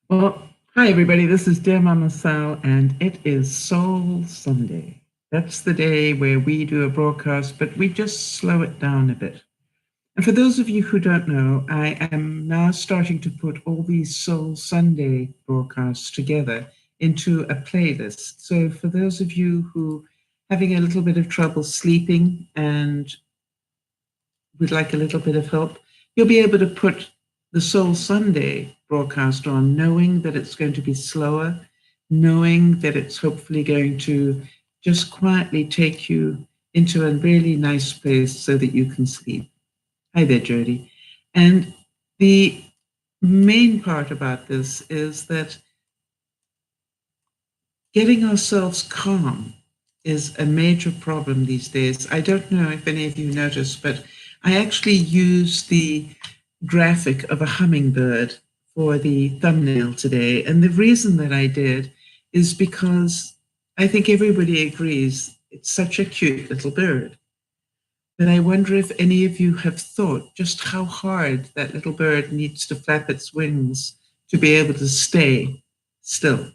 Well, hi everybody. This is DearMamaSal, and it is Soul Sunday. That's the day where we do a broadcast, but we just slow it down a bit. And for those of you who don't know, I am now starting to put all these Soul Sunday broadcasts together into a playlist. So for those of you who having a little bit of trouble sleeping and would like a little bit of help, you'll be able to put the Soul Sunday broadcast on, knowing that it's going to be slower, knowing that it's hopefully going to just quietly take you into a really nice place so that you can sleep. Hi there, Jody. And the main part about this is that getting ourselves calm is a major problem these days. I don't know if any of you noticed, but I actually use the graphic of a hummingbird for the thumbnail today. And the reason that I did is because I think everybody agrees it's such a cute little bird. But I wonder if any of you have thought just how hard that little bird needs to flap its wings to be able to stay still.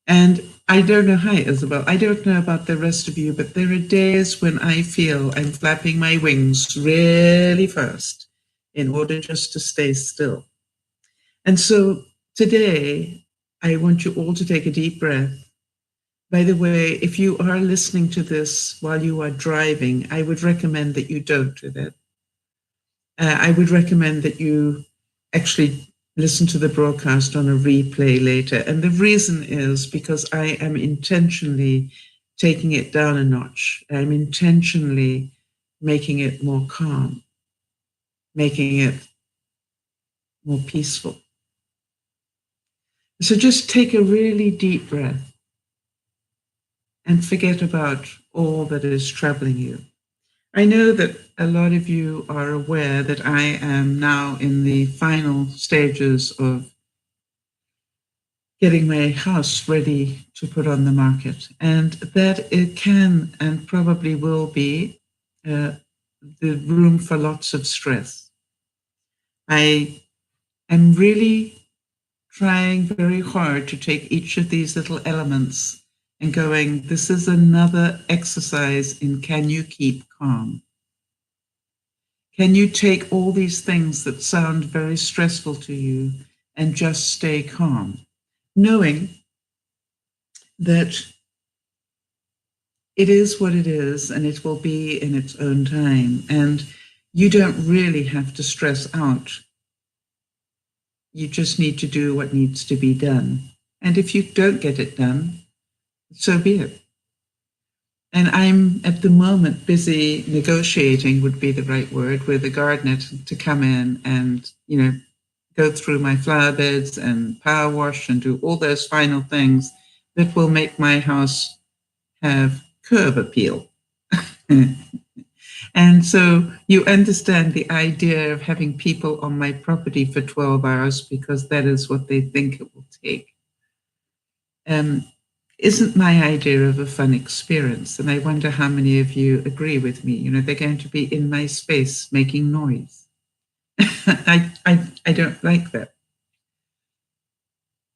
And I don't know, hi Isabel, I don't know about the rest of you, but there are days when I feel I'm flapping my wings really fast in order just to stay still. And so today, I want you all to take a deep breath. By the way, if you are listening to this while you are driving, I would recommend that you don't do that. I would recommend that you actually listen to the broadcast on a replay later. And the reason is because I am intentionally taking it down a notch. I'm intentionally making it more calm, making it more peaceful. So just take a really deep breath and forget about all that is troubling you. I know that a lot of you are aware that I am now in the final stages of getting my house ready to put on the market, and that it can and probably will be the room for lots of stress. I am really trying very hard to take each of these little elements and going, this is another exercise in can you keep calm? Can you take all these things that sound very stressful to you and just stay calm, knowing that it is what it is and it will be in its own time. And you don't really have to stress out. You just need to do what needs to be done. And if you don't get it done, so be it. And I'm at the moment busy negotiating, would be the right word, with a gardener to come in and, go through my flower beds and power wash and do all those final things that will make my house have curb appeal. And so you understand the idea of having people on my property for 12 hours because that is what they think it will take. Isn't my idea of a fun experience. And I wonder how many of you agree with me. They're going to be in my space making noise. I don't like that.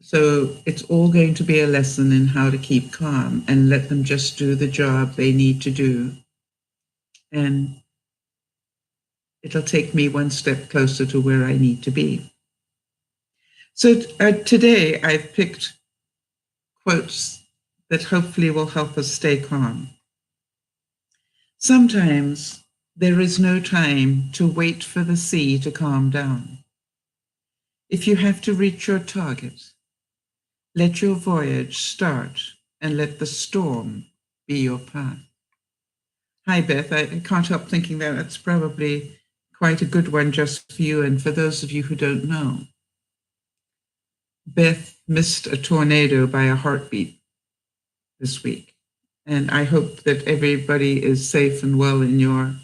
So it's all going to be a lesson in how to keep calm and let them just do the job they need to do. And it'll take me one step closer to where I need to be. So today I've picked quotes that hopefully will help us stay calm. Sometimes there is no time to wait for the sea to calm down. If you have to reach your target, let your voyage start and let the storm be your path. Hi, Beth. I can't help thinking that that's probably quite a good one just for you and for those of you who don't know. Beth missed a tornado by a heartbeat this week. And I hope that everybody is safe and well in your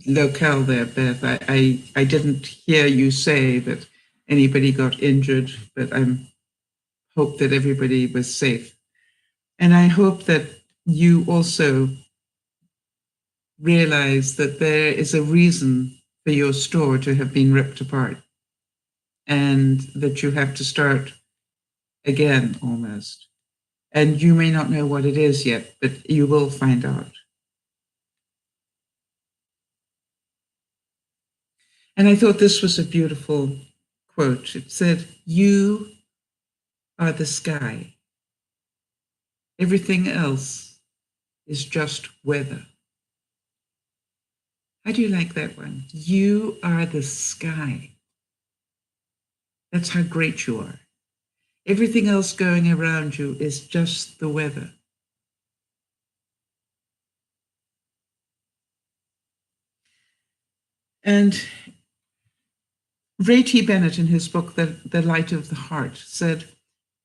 locale there, Beth. I didn't hear you say that anybody got injured, but I hope that everybody was safe. And I hope that you also realize that there is a reason for your store to have been ripped apart. and that you have to start again almost. And you may not know what it is yet, but you will find out. And I thought this was a beautiful quote. It said, "You are the sky. Everything else is just weather." How do you like that one? You are the sky. That's how great you are. Everything else going around you is just the weather. And Ray T. Bennett, in his book, The Light of the Heart, said,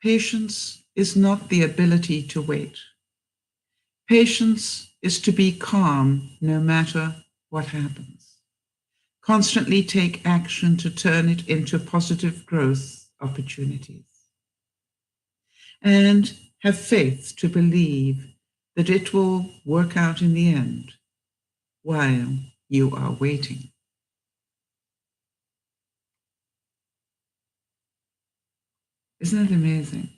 "Patience is not the ability to wait. Patience is to be calm no matter what happens. Constantly take action to turn it into positive growth opportunities. And have faith to believe that it will work out in the end while you are waiting." Isn't it amazing?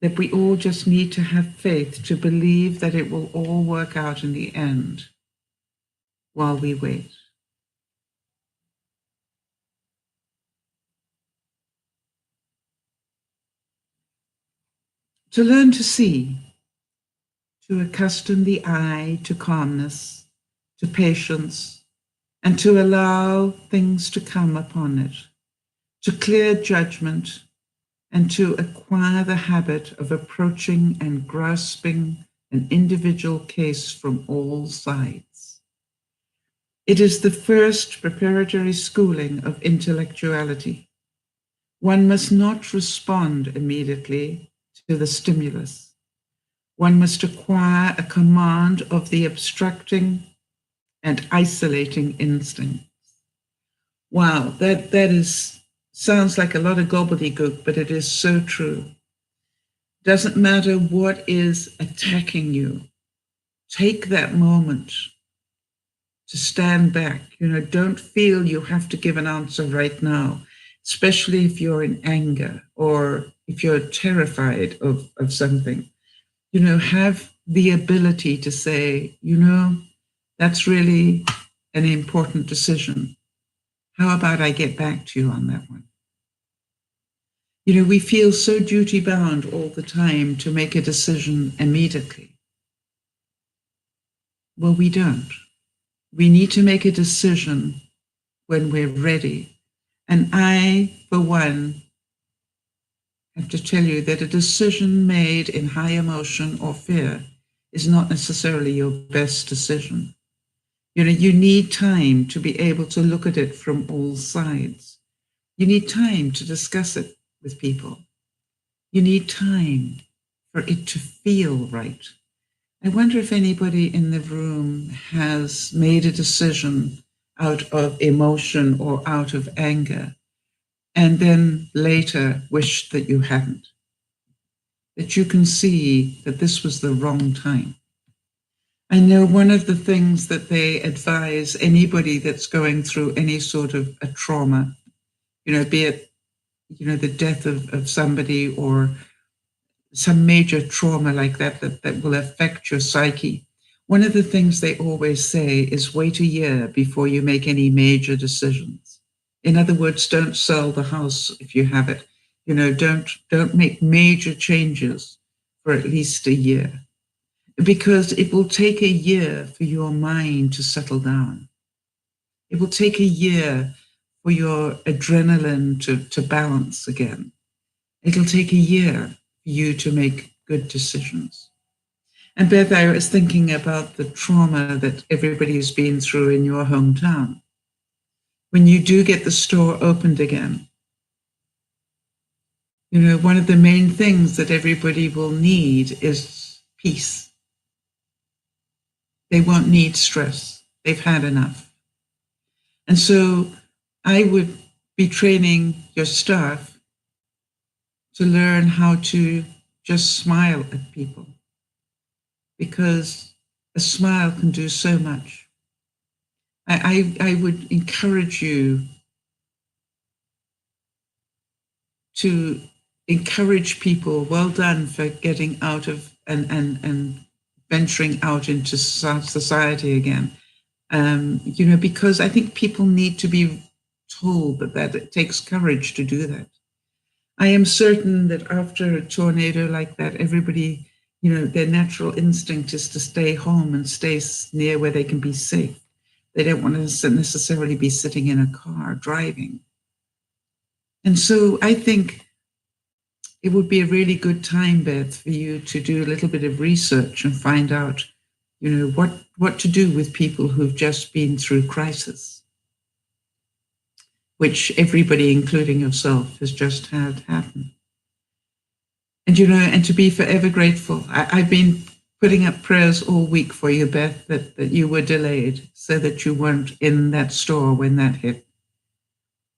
That we all just need to have faith to believe that it will all work out in the end while we wait. To learn to see, to accustom the eye to calmness, to patience, and to allow things to come upon it, to clear judgment, and to acquire the habit of approaching and grasping an individual case from all sides. It is the first preparatory schooling of intellectuality. One must not respond immediately to the stimulus. One must acquire a command of the abstracting and isolating instincts. Wow, that is sounds like a lot of gobbledygook, but it is so true. Doesn't matter what is attacking you. Take that moment to stand back. Don't feel you have to give an answer right now, especially if you're in anger or if you're terrified of something. Have the ability to say, that's really an important decision. How about I get back to you on that one? We feel so duty bound all the time to make a decision immediately. Well, we don't. We need to make a decision when we're ready. And I, for one, have to tell you that a decision made in high emotion or fear is not necessarily your best decision. You need time to be able to look at it from all sides. You need time to discuss it with people. You need time for it to feel right. I wonder if anybody in the room has made a decision out of emotion or out of anger and then later wished that you hadn't. That you can see that this was the wrong time. I know one of the things that they advise anybody that's going through any sort of a trauma, be it, the death of somebody or some major trauma like that will affect your psyche. One of the things they always say is wait a year before you make any major decisions. In other words, don't sell the house if you have it. Don't make major changes for at least a year, because it will take a year for your mind to settle down. It will take a year for your adrenaline to balance again. It'll take a year for you to make good decisions. And Beth, I was thinking about the trauma that everybody has been through in your hometown. When you do get the store opened again, one of the main things that everybody will need is peace. They won't need stress. They've had enough. And so I would be training your staff to learn how to just smile at people, because a smile can do so much. I would encourage you to encourage people, well done for getting out of and venturing out into society again. Because I think people need to be told that it takes courage to do that. I am certain that after a tornado like that, everybody, their natural instinct is to stay home and stay near where they can be safe. They don't want to necessarily be sitting in a car driving. And so I think it would be a really good time, Beth, for you to do a little bit of research and find out, what to do with people who've just been through crisis, which everybody, including yourself, has just had happen. And to be forever grateful. I've been putting up prayers all week for you, Beth, that you were delayed so that you weren't in that store when that hit.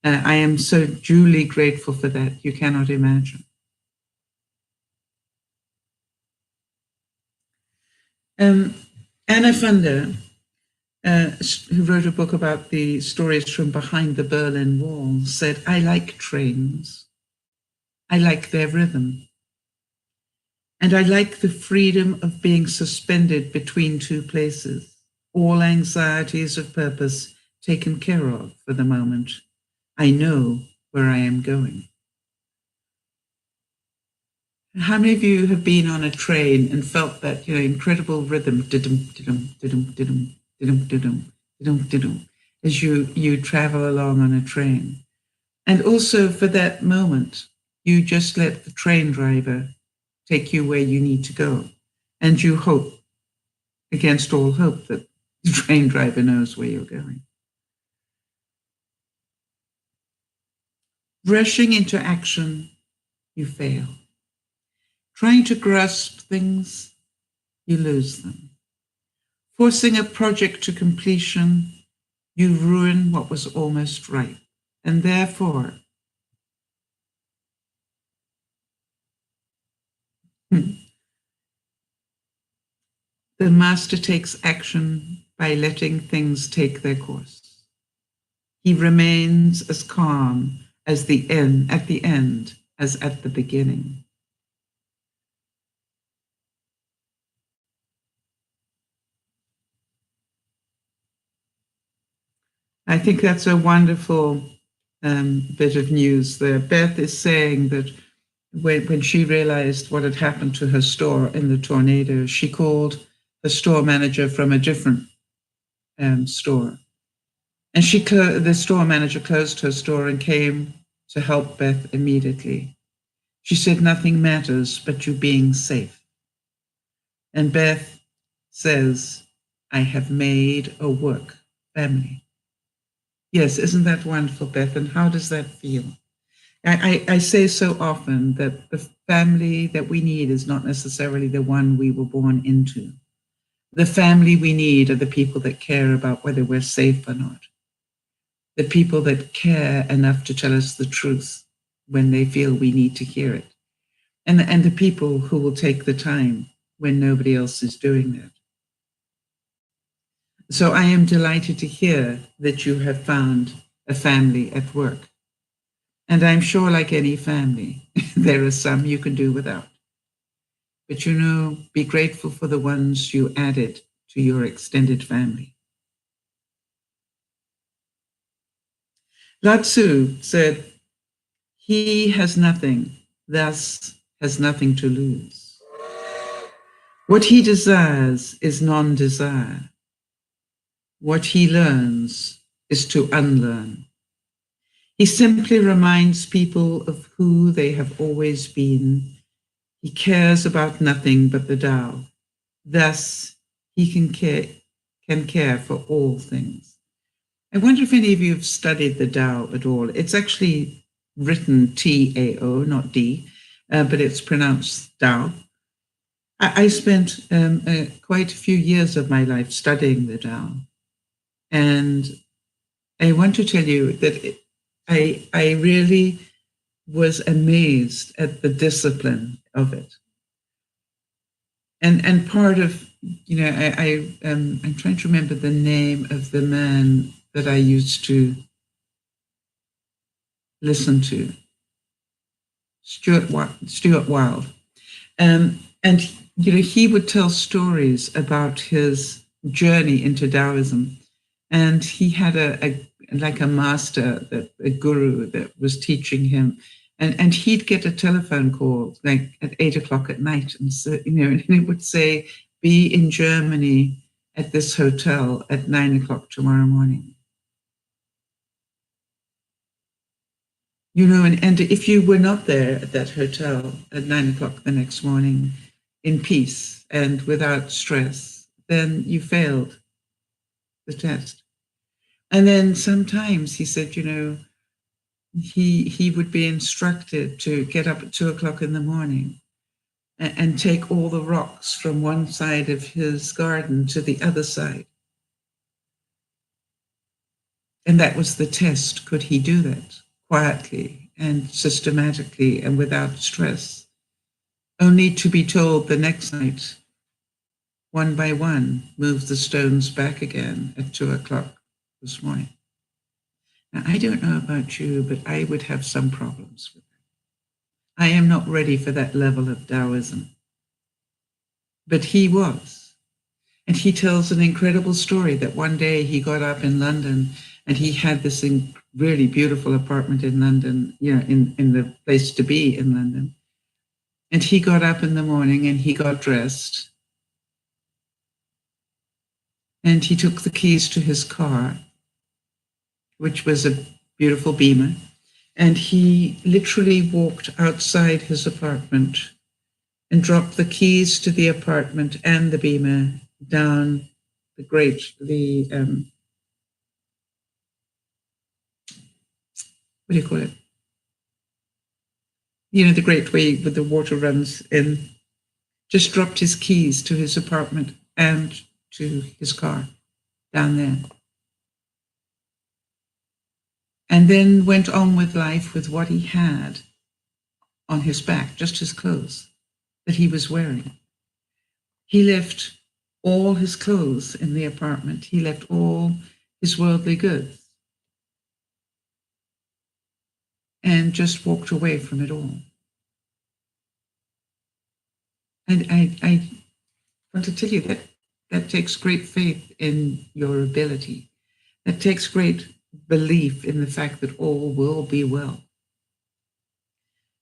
I am so duly grateful for that. You cannot imagine. Anna Funder, who wrote a book about the stories from behind the Berlin Wall, said, I like trains. I like their rhythm. And I like the freedom of being suspended between two places, all anxieties of purpose taken care of for the moment. I know where I am going. How many of you have been on a train and felt that incredible rhythm, as you travel along on a train? And also for that moment, you just let the train driver take you where you need to go. And you hope, against all hope, that the train driver knows where you're going. Rushing into action, you fail. Trying to grasp things, you lose them. Forcing a project to completion, you ruin what was almost right. And therefore, the master takes action by letting things take their course. He remains as calm at the end as at the beginning. I think that's a wonderful bit of news there. Beth is saying that when she realized what had happened to her store in the tornado, she called the store manager from a different store. And the store manager closed her store and came to help Beth immediately. She said, nothing matters but you being safe. And Beth says, I have made a work family. Yes, isn't that wonderful, Beth? And how does that feel? I say so often that the family that we need is not necessarily the one we were born into. The family we need are the people that care about whether we're safe or not. The people that care enough to tell us the truth when they feel we need to hear it. And the people who will take the time when nobody else is doing that. So I am delighted to hear that you have found a family at work. And I'm sure, like any family, there are some you can do without. But be grateful for the ones you added to your extended family. Lao Tzu said, he has nothing, thus has nothing to lose. What he desires is non-desire. What he learns is to unlearn. He simply reminds people of who they have always been. He cares about nothing but the Tao. Thus, he can care for all things. I wonder if any of you have studied the Tao at all. It's actually written T-A-O, not D, but it's pronounced Tao. I spent quite a few years of my life studying the Tao. And I want to tell you that I really was amazed at the discipline of it. And part of, I'm trying to remember the name of the man that I used to listen to. Stuart Wilde. And he would tell stories about his journey into Taoism, and he had like a master, a guru that was teaching him, and he'd get a telephone call like at 8 o'clock at night, and so and it would say, "Be in Germany at this hotel at 9 o'clock tomorrow morning." And if you were not there at that hotel at 9 o'clock the next morning in peace and without stress, then you failed the test. And then sometimes he said, he would be instructed to get up at 2 o'clock in the morning and take all the rocks from one side of his garden to the other side. And that was the test. Could he do that quietly and systematically and without stress? Only to be told the next night, one by one, move the stones back again at 2 o'clock this morning. Now, I don't know about you, but I would have some problems with that. I am not ready for that level of Taoism. But he was. And he tells an incredible story that one day he got up in London and he had this really beautiful apartment in London, in the place to be in London. And he got up in the morning and he got dressed. And he took the keys to his car, which was a beautiful Beamer. And he literally walked outside his apartment and dropped the keys to the apartment and the Beamer down what do you call it? The great way where the water runs in. Just dropped his keys to his apartment and to his car down there. And then went on with life with what he had on his back, just his clothes that he was wearing. He left all his clothes in the apartment. He left all his worldly goods and just walked away from it all. And I want to tell you that takes great faith in your ability. That takes great belief in the fact that all will be well.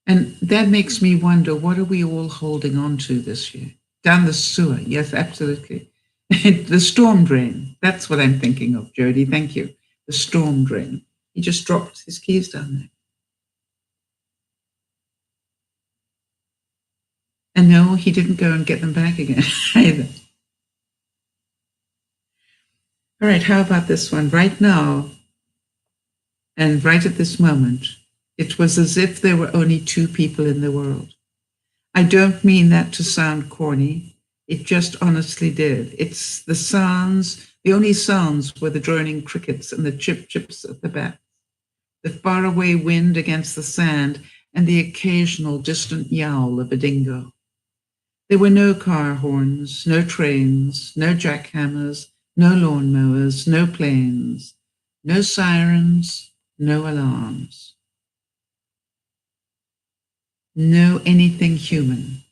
And that makes me wonder, what are we all holding on to this year? Down the sewer, yes, absolutely. The storm drain, that's what I'm thinking of, Jody, thank you. The storm drain. He just dropped his keys down there. And no, he didn't go and get them back again either. All right, how about this one? Right now, and right at this moment, it was as if there were only two people in the world. I don't mean that to sound corny. It just honestly did. It's the sounds, the only sounds were the droning crickets and the chip-chips of the bats, the faraway wind against the sand, and the occasional distant yowl of a dingo. There were no car horns, no trains, no jackhammers, no lawnmowers, no planes, no sirens, no alarms. No anything human.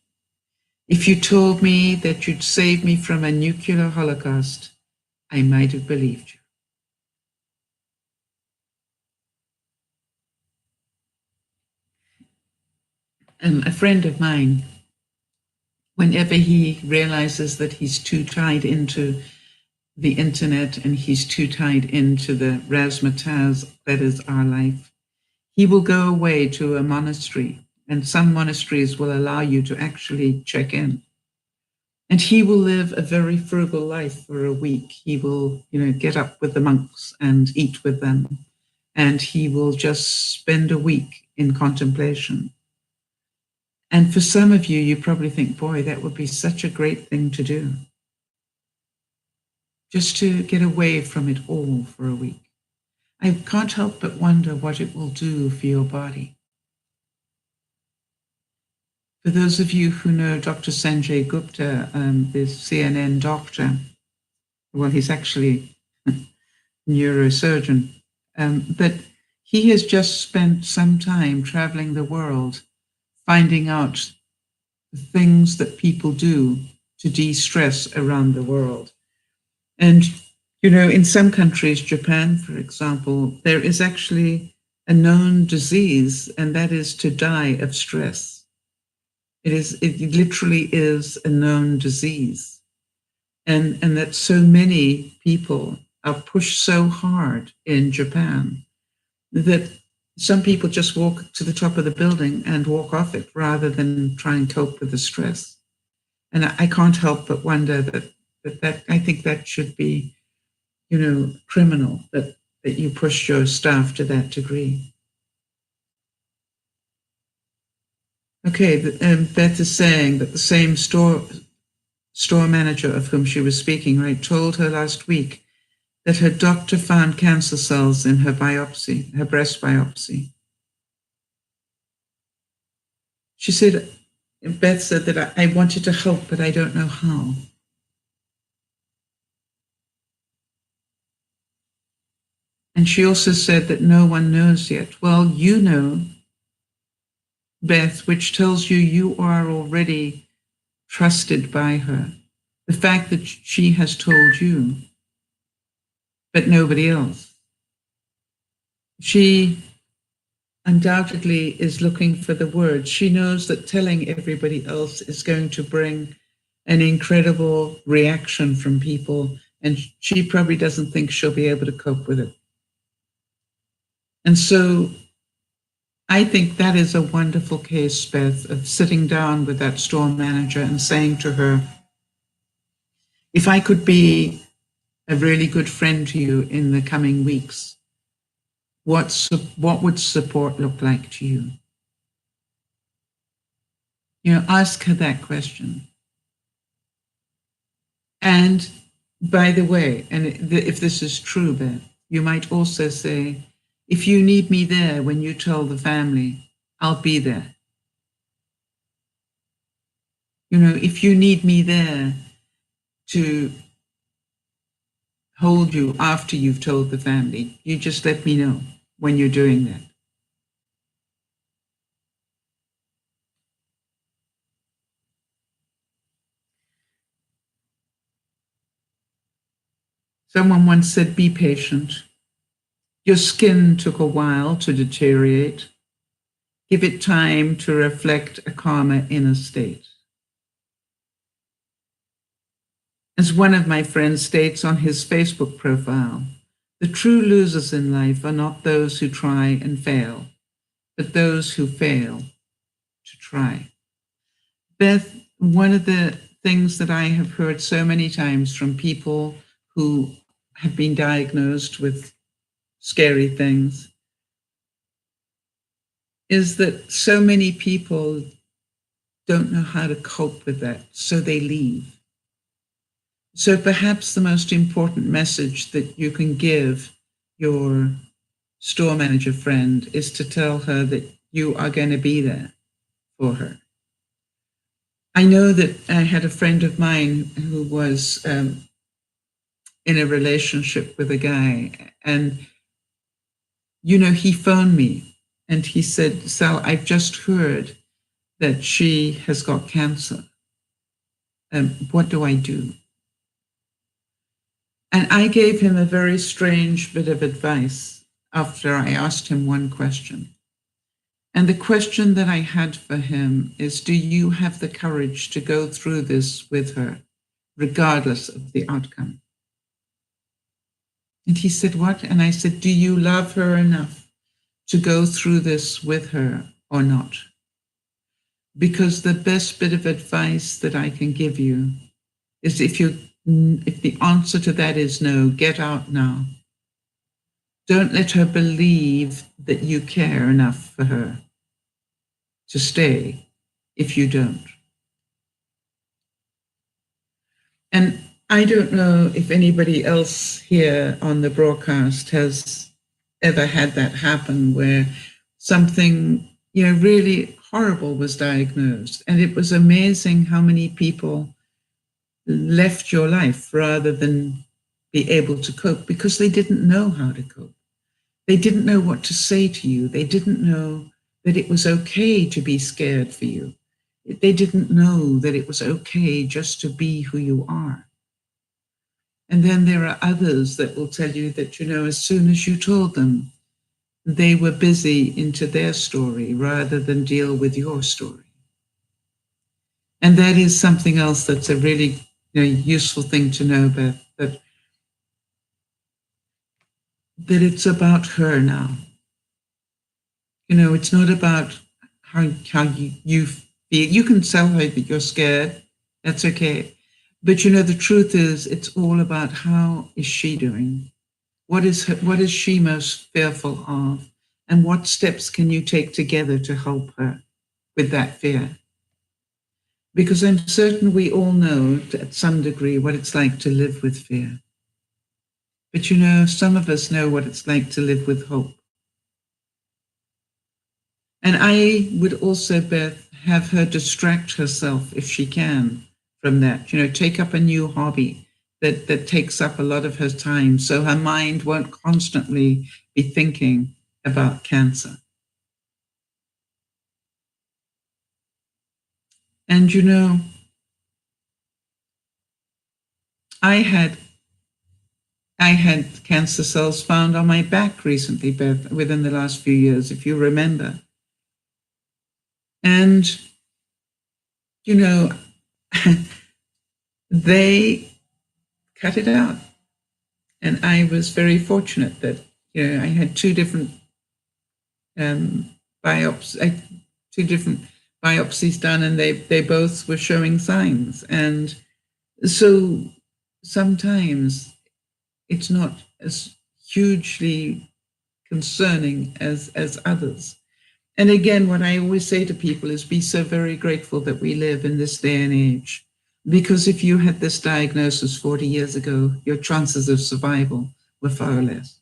If you told me that you'd save me from a nuclear holocaust, I might have believed you. A friend of mine, whenever he realizes that he's too tied into the internet and he's too tied into the razzmatazz that is our life, he will go away to a monastery, and some monasteries will allow you to actually check in. And he will live a very frugal life for a week. He will, get up with the monks and eat with them. And he will just spend a week in contemplation. And for some of you, you probably think, boy, that would be such a great thing to do. Just to get away from it all for a week. I can't help but wonder what it will do for your body. For those of you who know Dr. Sanjay Gupta, the CNN doctor, well, he's actually a neurosurgeon, but he has just spent some time traveling the world finding out the things that people do to de-stress around the world. And, in some countries, Japan, for example, there is actually a known disease, and that is to die of stress. It literally is a known disease. And that so many people are pushed so hard in Japan that some people just walk to the top of the building and walk off it rather than try and cope with the stress. And I can't help but wonder that I think that should be, criminal, that you push your staff to that degree. Okay, Beth is saying that the same store manager of whom she was speaking, right, told her last week that her doctor found cancer cells in her biopsy, her breast biopsy. She said, Beth said that I wanted to help, but I don't know how. And she also said that no one knows yet. Well, you know, Beth, which tells you are already trusted by her. The fact that she has told you, but nobody else. She undoubtedly is looking for the words. She knows that telling everybody else is going to bring an incredible reaction from people, and she probably doesn't think she'll be able to cope with it. And so I think that is a wonderful case, Beth, of sitting down with that store manager and saying to her, if I could be a really good friend to you in the coming weeks, what would support look like to you? Ask her that question. And by the way, and if this is true, Beth, you might also say, if you need me there when you tell the family, I'll be there. If you need me there to hold you after you've told the family, you just let me know when you're doing that. Someone once said, be patient. Your skin took a while to deteriorate. Give it time to reflect a calmer inner state. As one of my friends states on his Facebook profile, the true losers in life are not those who try and fail, but those who fail to try. Beth, one of the things that I have heard so many times from people who have been diagnosed with scary things is that so many people don't know how to cope with that, so they leave. So perhaps the most important message that you can give your store manager friend is to tell her that you are going to be there for her. I know that I had a friend of mine who was in a relationship with a guy, and, he phoned me and he said, Sal, I've just heard that she has got cancer. What do I do? And I gave him a very strange bit of advice after I asked him one question. And the question that I had for him is, do you have the courage to go through this with her, regardless of the outcome? And he said, what? And I said, do you love her enough to go through this with her or not? Because the best bit of advice that I can give you is if the answer to that is no, get out now. Don't let her believe that you care enough for her to stay if you don't. And I don't know if anybody else here on the broadcast has ever had that happen where something, really horrible was diagnosed. And it was amazing how many people left your life rather than be able to cope because they didn't know how to cope. They didn't know what to say to you. They didn't know that it was okay to be scared for you. They didn't know that it was okay just to be who you are. And then there are others that will tell you that, as soon as you told them, they were busy into their story rather than deal with your story. And that is something else that's a really useful thing to know, Beth, that it's about her now. It's not about how you feel. You can tell her that you're scared. That's okay. But the truth is, it's all about how is she doing? What is she most fearful of? And what steps can you take together to help her with that fear? Because I'm certain we all know at some degree what it's like to live with fear. But some of us know what it's like to live with hope. And I would also, Beth, have her distract herself if she can from that. Take up a new hobby that takes up a lot of her time so her mind won't constantly be thinking about cancer. And I had cancer cells found on my back recently, Beth, within the last few years, if you remember. And they cut it out. And I was very fortunate that I had two different biopsies done, and they both were showing signs. And so sometimes it's not as hugely concerning as others. And again, what I always say to people is be so very grateful that we live in this day and age. Because if you had this diagnosis 40 years ago, your chances of survival were far less.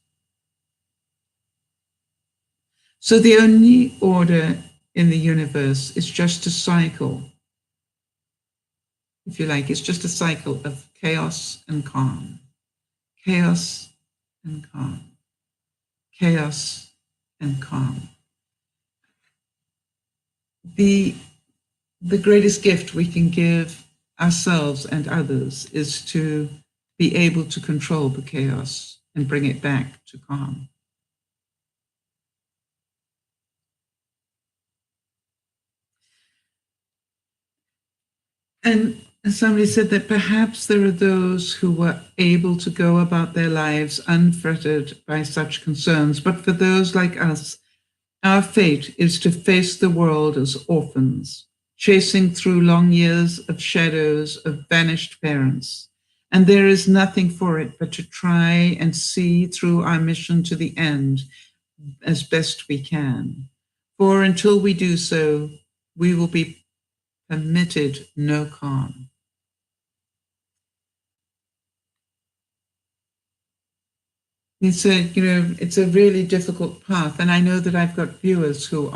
So the only order in the universe is just a cycle, if you like. It's just a cycle of chaos and calm. Chaos and calm. Chaos and calm. The greatest gift we can give ourselves and others is to be able to control the chaos and bring it back to calm. And somebody said that perhaps there are those who were able to go about their lives unfettered by such concerns, but for those like us, our fate is to face the world as orphans, chasing through long years of shadows of vanished parents. And there is nothing for it but to try and see through our mission to the end as best we can. For until we do so, we will be permitted no calm. It's a really difficult path, and I know that I've got viewers who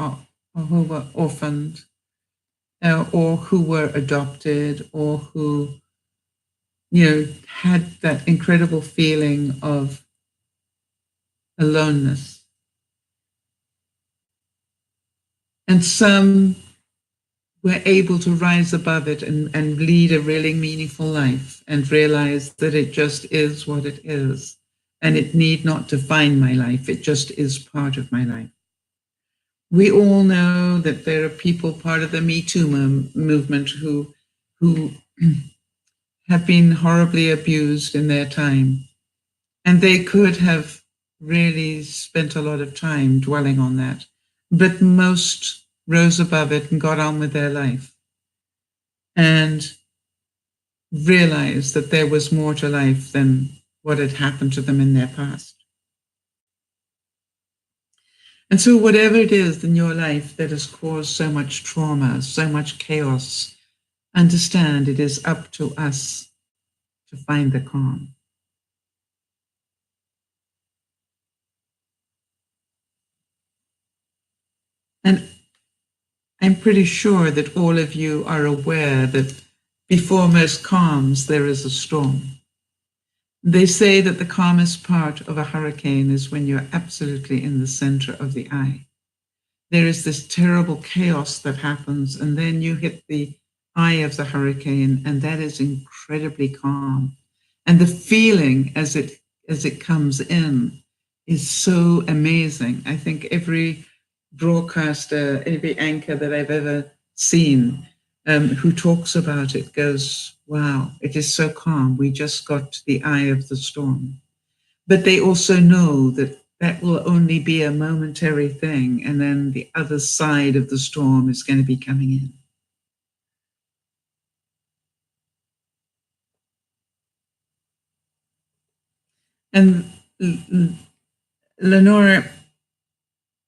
were orphaned, or who were adopted, or who had that incredible feeling of aloneness, and some were able to rise above it and lead a really meaningful life and realize that it just is what it is. And it need not define my life. It just is part of my life. We all know that there are people part of the Me Too movement who have been horribly abused in their time. And they could have really spent a lot of time dwelling on that. But most rose above it and got on with their life and realized that there was more to life than what had happened to them in their past. And so whatever it is in your life that has caused so much trauma, so much chaos, understand it is up to us to find the calm. And I'm pretty sure that all of you are aware that before most calms, there is a storm. They say that the calmest part of a hurricane is when you're absolutely in the center of the eye. there is this terrible chaos that happens, and then you hit the eye of the hurricane, and that is incredibly calm. And the feeling as it comes in is so amazing. I think every broadcaster, every anchor that I've ever seen who talks about it goes, wow, it is so calm. We just got to the eye of the storm. But they also know that that will only be a momentary thing, and then the other side of the storm is going to be coming in. And Lenora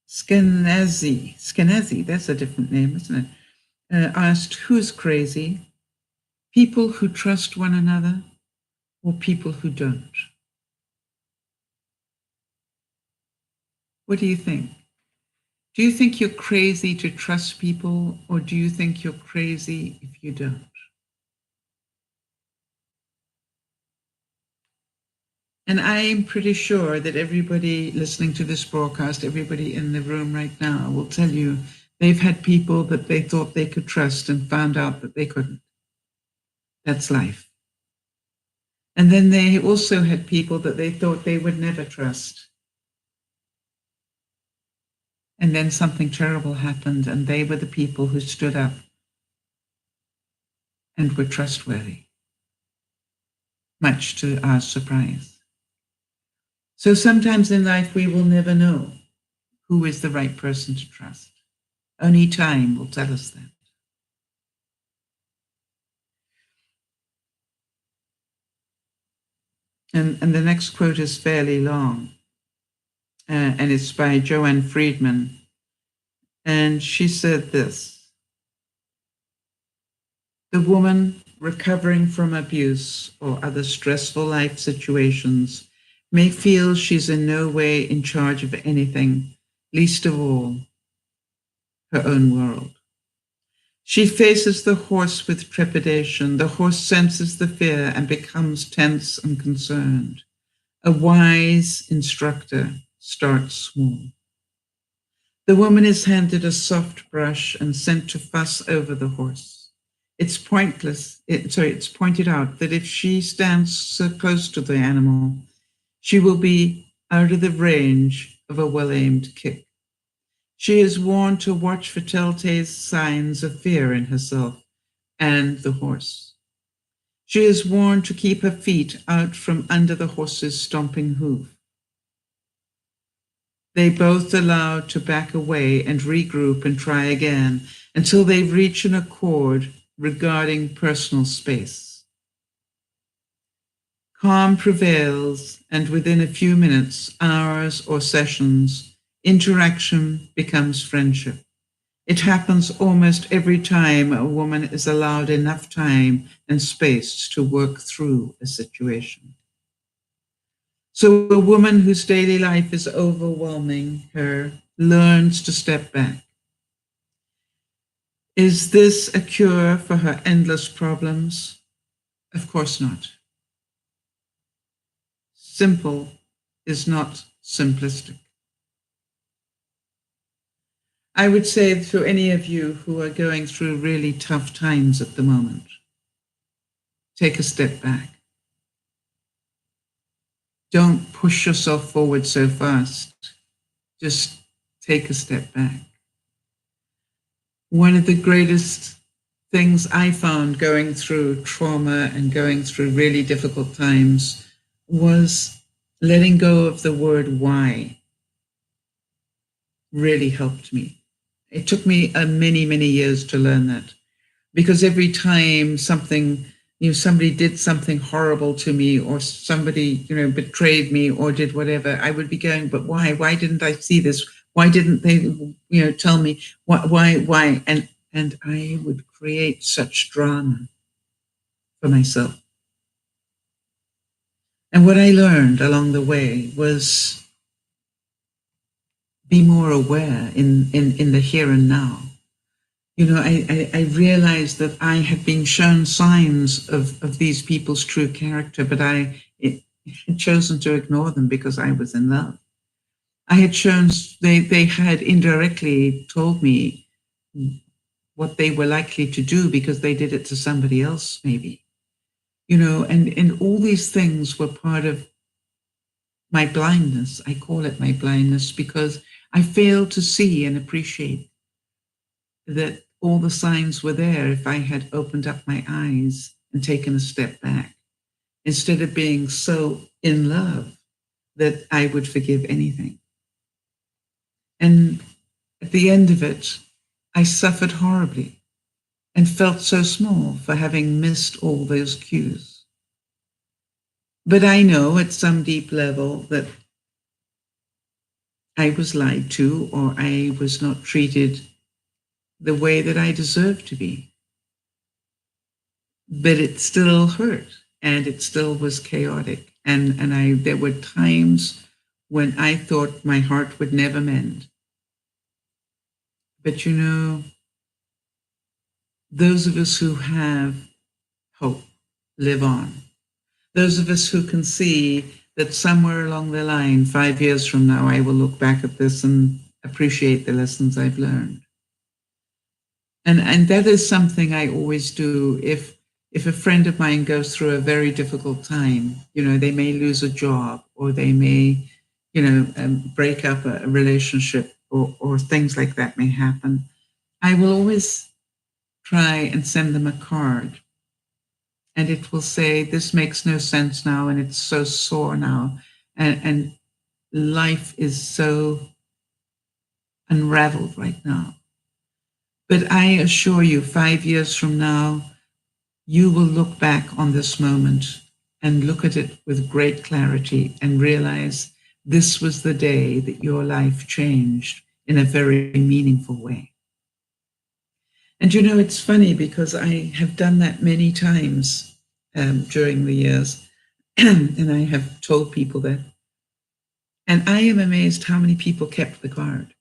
Skenazy, that's a different name, isn't it? Asked, who's crazy? People who trust one another or people who don't? What do you think? Do you think you're crazy to trust people, or do you think you're crazy if you don't? And I'm pretty sure that everybody listening to this broadcast, everybody in the room right now will tell you they've had people that they thought they could trust and found out that they couldn't. That's life. And then they also had people that they thought they would never trust. And then something terrible happened, and they were the people who stood up and were trustworthy, much to our surprise. So sometimes in life, we will never know who is the right person to trust. Only time will tell us that. And the next quote is fairly long, and it's by Joanne Friedman. And she said this: the woman recovering from abuse or other stressful life situations may feel she's in no way in charge of anything, least of all her own world. She faces the horse with trepidation. The horse senses the fear and becomes tense and concerned. A wise instructor starts small. The woman is handed a soft brush and sent to fuss over the horse. It's pointed out that if she stands so close to the animal, she will be out of the range of a well-aimed kick. She is warned to watch for telltale signs of fear in herself and the horse. She is warned to keep her feet out from under the horse's stomping hoof. They both allowed to back away and regroup and try again until they reach an accord regarding personal space. Calm prevails, and within a few minutes, hours, or sessions, interaction becomes friendship. It happens almost every time a woman is allowed enough time and space to work through a situation. So a woman whose daily life is overwhelming her learns to step back. Is this a cure for her endless problems? Of course not. Simple is not simplistic. I would say to any of you who are going through really tough times at the moment, take a step back. Don't push yourself forward so fast. Just take a step back. One of the greatest things I found going through trauma and going through really difficult times was letting go of the word why. Really helped me. It took me many, many years to learn that, because every time somebody did something horrible to me, or somebody, betrayed me or did whatever, I would be going, but why? Why didn't I see this? Why didn't they, tell me? Why? And I would create such drama for myself. And what I learned along the way was be more aware in the here and now. I realized that I had been shown signs of these people's true character, but I had chosen to ignore them because I was in love. I had shown, they had indirectly told me what they were likely to do because they did it to somebody else, maybe, and all these things were part of my blindness. I call it my blindness because I failed to see and appreciate that all the signs were there if I had opened up my eyes and taken a step back, instead of being so in love that I would forgive anything. And at the end of it, I suffered horribly and felt so small for having missed all those cues. But I know at some deep level that I was lied to, or I was not treated the way that I deserved to be. But it still hurt, and it still was chaotic. And there were times when I thought my heart would never mend. But those of us who have hope live on. Those of us who can see that somewhere along the line, 5 years from now, I will look back at this and appreciate the lessons I've learned. And that is something I always do. If a friend of mine goes through a very difficult time, they may lose a job, or they may, break up a relationship, or things like that may happen, I will always try and send them a card. And it will say, this makes no sense now, and it's so sore now. And life is so unraveled right now. But I assure you, 5 years from now, you will look back on this moment and look at it with great clarity and realize this was the day that your life changed in a very meaningful way. And it's funny because I have done that many times during the years, and I have told people that. And I am amazed how many people kept the card.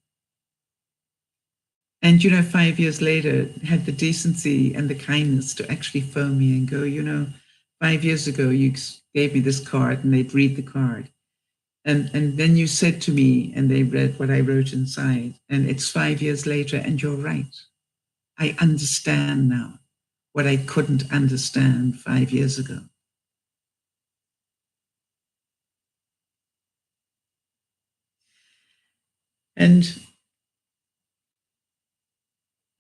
And 5 years later, had the decency and the kindness to actually phone me and go, 5 years ago, you gave me this card, and they'd read the card. And then you said to me, and they read what I wrote inside, and it's 5 years later, and you're right. I understand now what I couldn't understand 5 years ago. And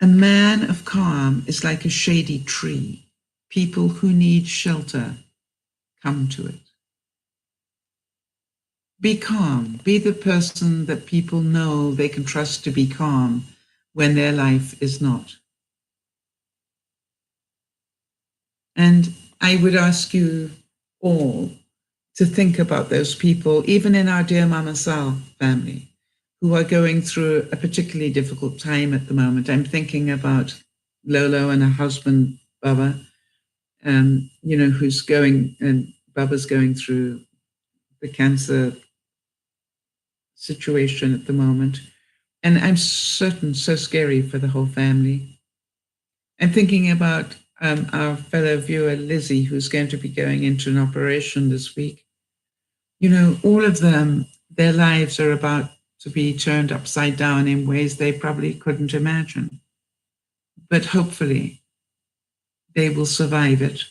a man of calm is like a shady tree. People who need shelter come to it. Be calm. Be the person that people know they can trust to be calm when their life is not. And I would ask you all to think about those people, even in our DearMamaSal family, who are going through a particularly difficult time at the moment. I'm thinking about Lolo and her husband, Baba, who's going, and Baba's going through the cancer situation at the moment. And I'm certain, so scary for the whole family. I'm thinking about our fellow viewer, Lizzie, who's going to be going into an operation this week. All of them, their lives are about to be turned upside down in ways they probably couldn't imagine. But hopefully, they will survive it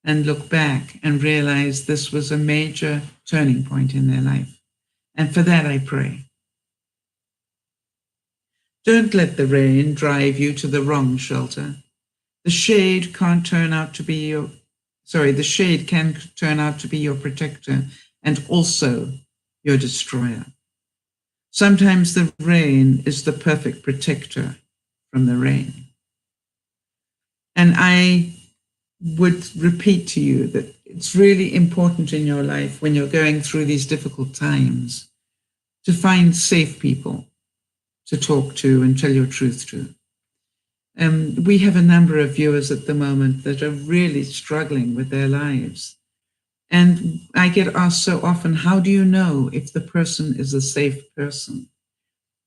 and look back and realize this was a major turning point in their life. And for that, I pray. Don't let the rain drive you to the wrong shelter. The shade can turn out to be your protector and also your destroyer. Sometimes the rain is the perfect protector from the rain. And I would repeat to you that it's really important in your life when you're going through these difficult times to find safe people to talk to and tell your truth to. We have a number of viewers at the moment that are really struggling with their lives. And I get asked so often, how do you know if the person is a safe person?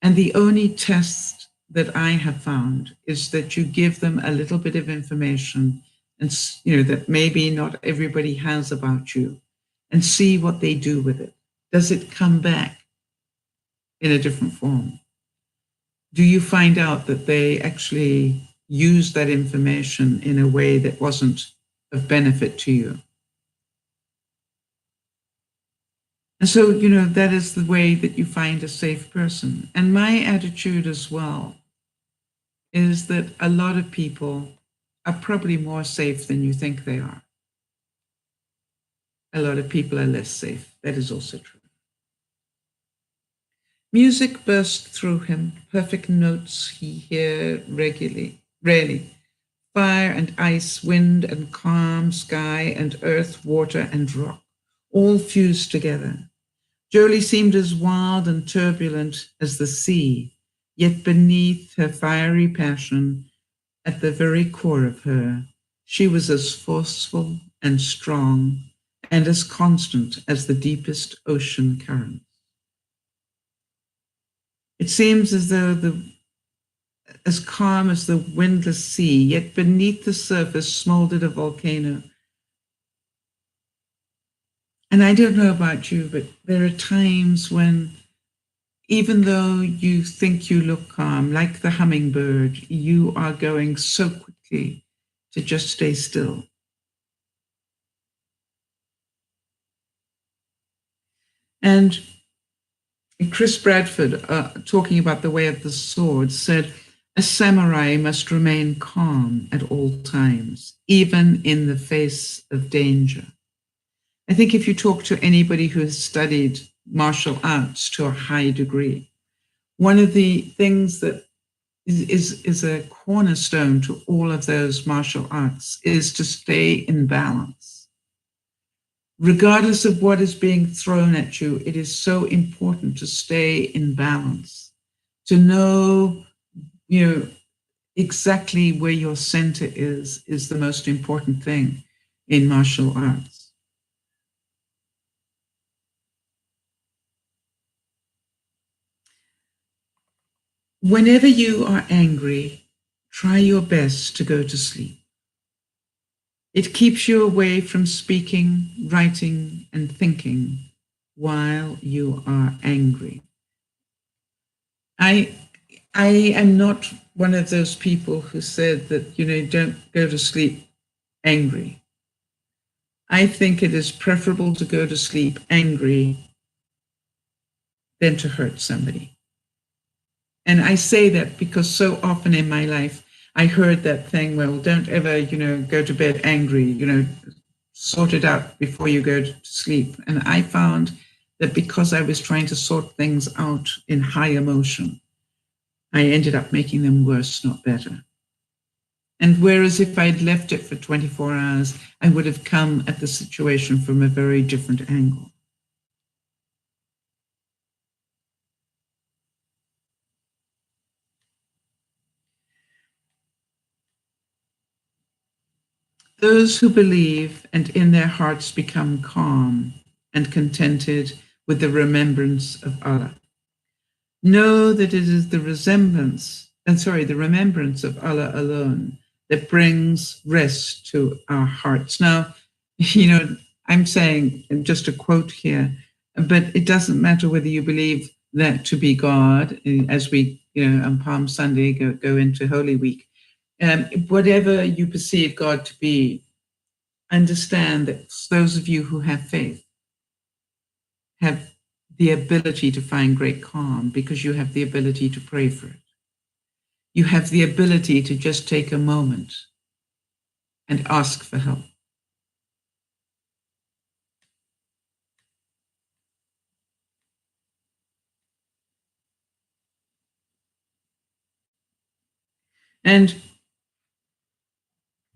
And the only test that I have found is that you give them a little bit of information, and that maybe not everybody has about you, and see what they do with it. Does it come back? in a different form? Do you find out that they actually used that information in a way that wasn't of benefit to you? And so, that is the way that you find a safe person. And my attitude as well is that a lot of people are probably more safe than you think they are. A lot of people are less safe. That is also true. Music burst through him, perfect notes he heard rarely. Fire and ice, wind and calm, sky and earth, water and rock, all fused together. Jolie seemed as wild and turbulent as the sea, yet beneath her fiery passion, at the very core of her, she was as forceful and strong and as constant as the deepest ocean current. It seems as though as calm as the windless sea, yet beneath the surface smoldered a volcano. And I don't know about you, but there are times when, even though you think you look calm, like the hummingbird, you are going so quickly to just stay still. And Chris Bradford, talking about the way of the sword, said, a samurai must remain calm at all times, even in the face of danger. I think if you talk to anybody who has studied martial arts to a high degree, one of the things that is a cornerstone to all of those martial arts is to stay in balance. Regardless of what is being thrown at you, it is so important to stay in balance, to know, exactly where your center is the most important thing in martial arts. Whenever you are angry, try your best to go to sleep. It keeps you away from speaking, writing, and thinking while you are angry. I am not one of those people who said that, don't go to sleep angry. I think it is preferable to go to sleep angry than to hurt somebody. And I say that because so often in my life, I heard that thing, well, don't ever, go to bed angry, sort it out before you go to sleep. And I found that because I was trying to sort things out in high emotion, I ended up making them worse, not better. And whereas if I'd left it for 24 hours, I would have come at the situation from a very different angle. Those who believe and in their hearts become calm and contented with the remembrance of Allah. Know that it is the remembrance of Allah alone that brings rest to our hearts. Now, I'm saying just a quote here, but it doesn't matter whether you believe that to be God, as we, on Palm Sunday go into Holy Week. Whatever you perceive God to be, understand that those of you who have faith have the ability to find great calm because you have the ability to pray for it. You have the ability to just take a moment and ask for help. And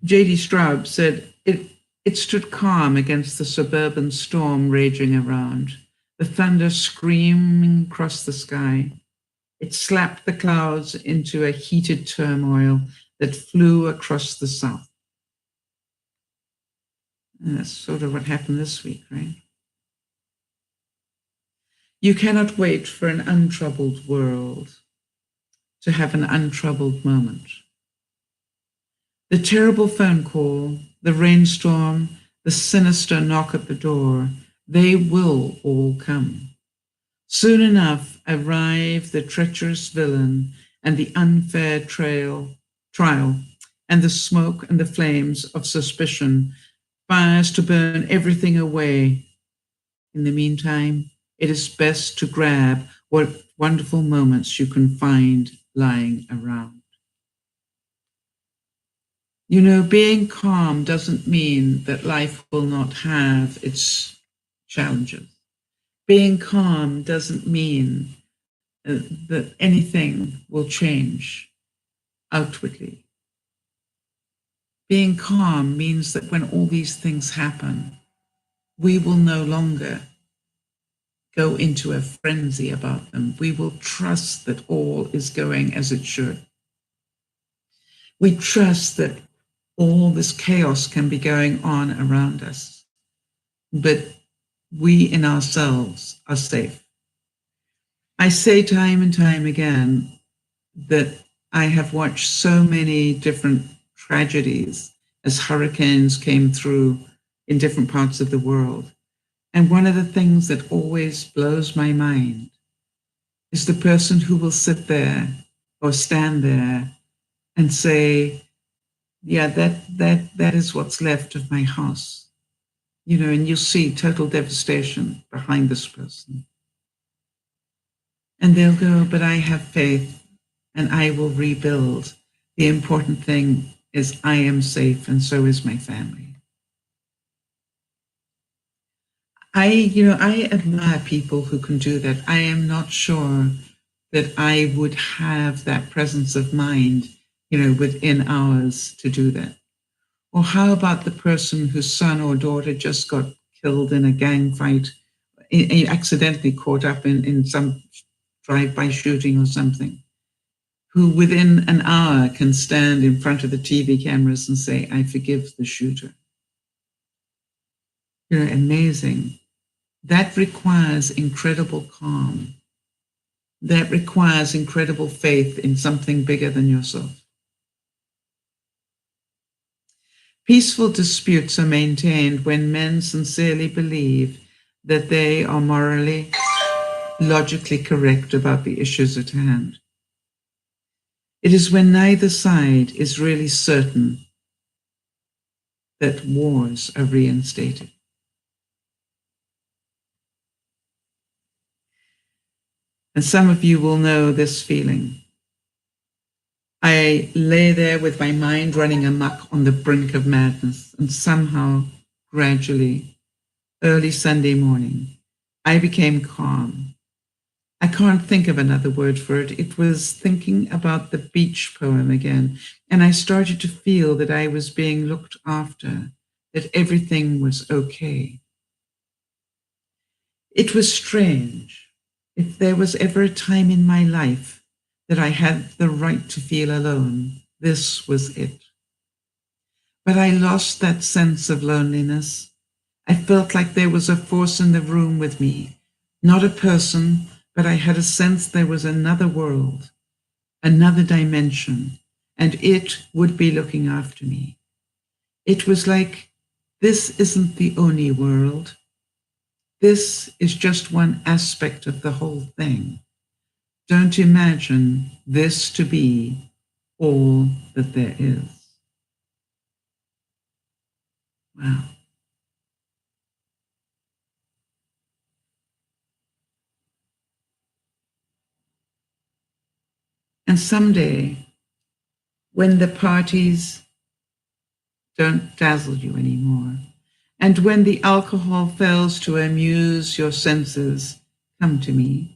J.D. Straub said, it stood calm against the suburban storm raging around, the thunder screaming across the sky. It slapped the clouds into a heated turmoil that flew across the south. And that's sort of what happened this week, right? You cannot wait for an untroubled world to have an untroubled moment. The terrible phone call, the rainstorm, the sinister knock at the door, they will all come. Soon enough arrive the treacherous villain and the unfair trial, and the smoke and the flames of suspicion, fires to burn everything away. In the meantime, it is best to grab what wonderful moments you can find lying around. You know, being calm doesn't mean that life will not have its challenges. Being calm doesn't mean that anything will change outwardly. Being calm means that when all these things happen, we will no longer go into a frenzy about them. We will trust that all is going as it should. We trust that all this chaos can be going on around us, but we in ourselves are safe. I say time and time again that I have watched so many different tragedies as hurricanes came through in different parts of the world. And one of the things that always blows my mind is the person who will sit there or stand there and say, yeah, that is what's left of my house. You know, and you'll see total devastation behind this person. And they'll go, but I have faith and I will rebuild. The important thing is I am safe and so is my family. I admire people who can do that. I am not sure that I would have that presence of mind, within hours to do that. Or how about the person whose son or daughter just got killed in a gang fight, accidentally caught up in some drive-by shooting or something, who within an hour can stand in front of the TV cameras and say, I forgive the shooter. Amazing. That requires incredible calm. That requires incredible faith in something bigger than yourself. Peaceful disputes are maintained when men sincerely believe that they are morally, logically correct about the issues at hand. It is when neither side is really certain that wars are reinstated. And some of you will know this feeling. I lay there with my mind running amok on the brink of madness, and somehow, gradually, early Sunday morning, I became calm. I can't think of another word for it. It was thinking about the beach poem again, and I started to feel that I was being looked after, that everything was okay. It was strange. If there was ever a time in my life that I had the right to feel alone, this was it. But I lost that sense of loneliness. I felt like there was a force in the room with me, not a person, but I had a sense there was another world, another dimension, and it would be looking after me. It was like, this isn't the only world. This is just one aspect of the whole thing. Don't imagine this to be all that there is. Wow. And someday, when the parties don't dazzle you anymore, and when the alcohol fails to amuse your senses, come to me.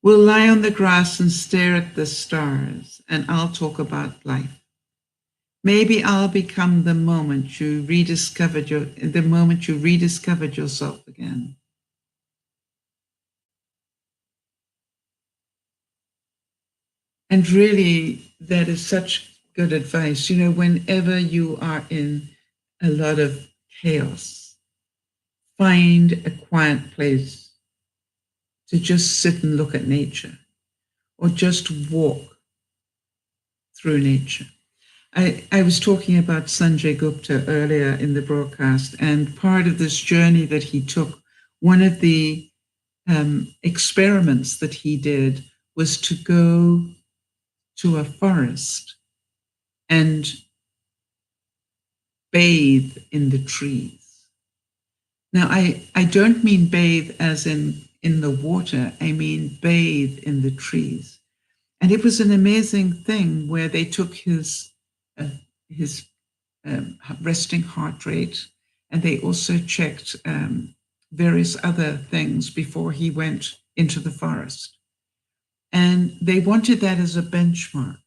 We'll lie on the grass and stare at the stars, and I'll talk about life. Maybe I'll become the moment you rediscovered yourself again. And really, that is such good advice. Whenever you are in a lot of chaos, find a quiet place to just sit and look at nature, or just walk through nature. I was talking about Sanjay Gupta earlier in the broadcast, and part of this journey that he took, one of the experiments that he did was to go to a forest and bathe in the trees. Now, I don't mean bathe as in the water. I mean bathe in the trees. And it was an amazing thing where they took his resting heart rate, and they also checked various other things before he went into the forest. And they wanted that as a benchmark.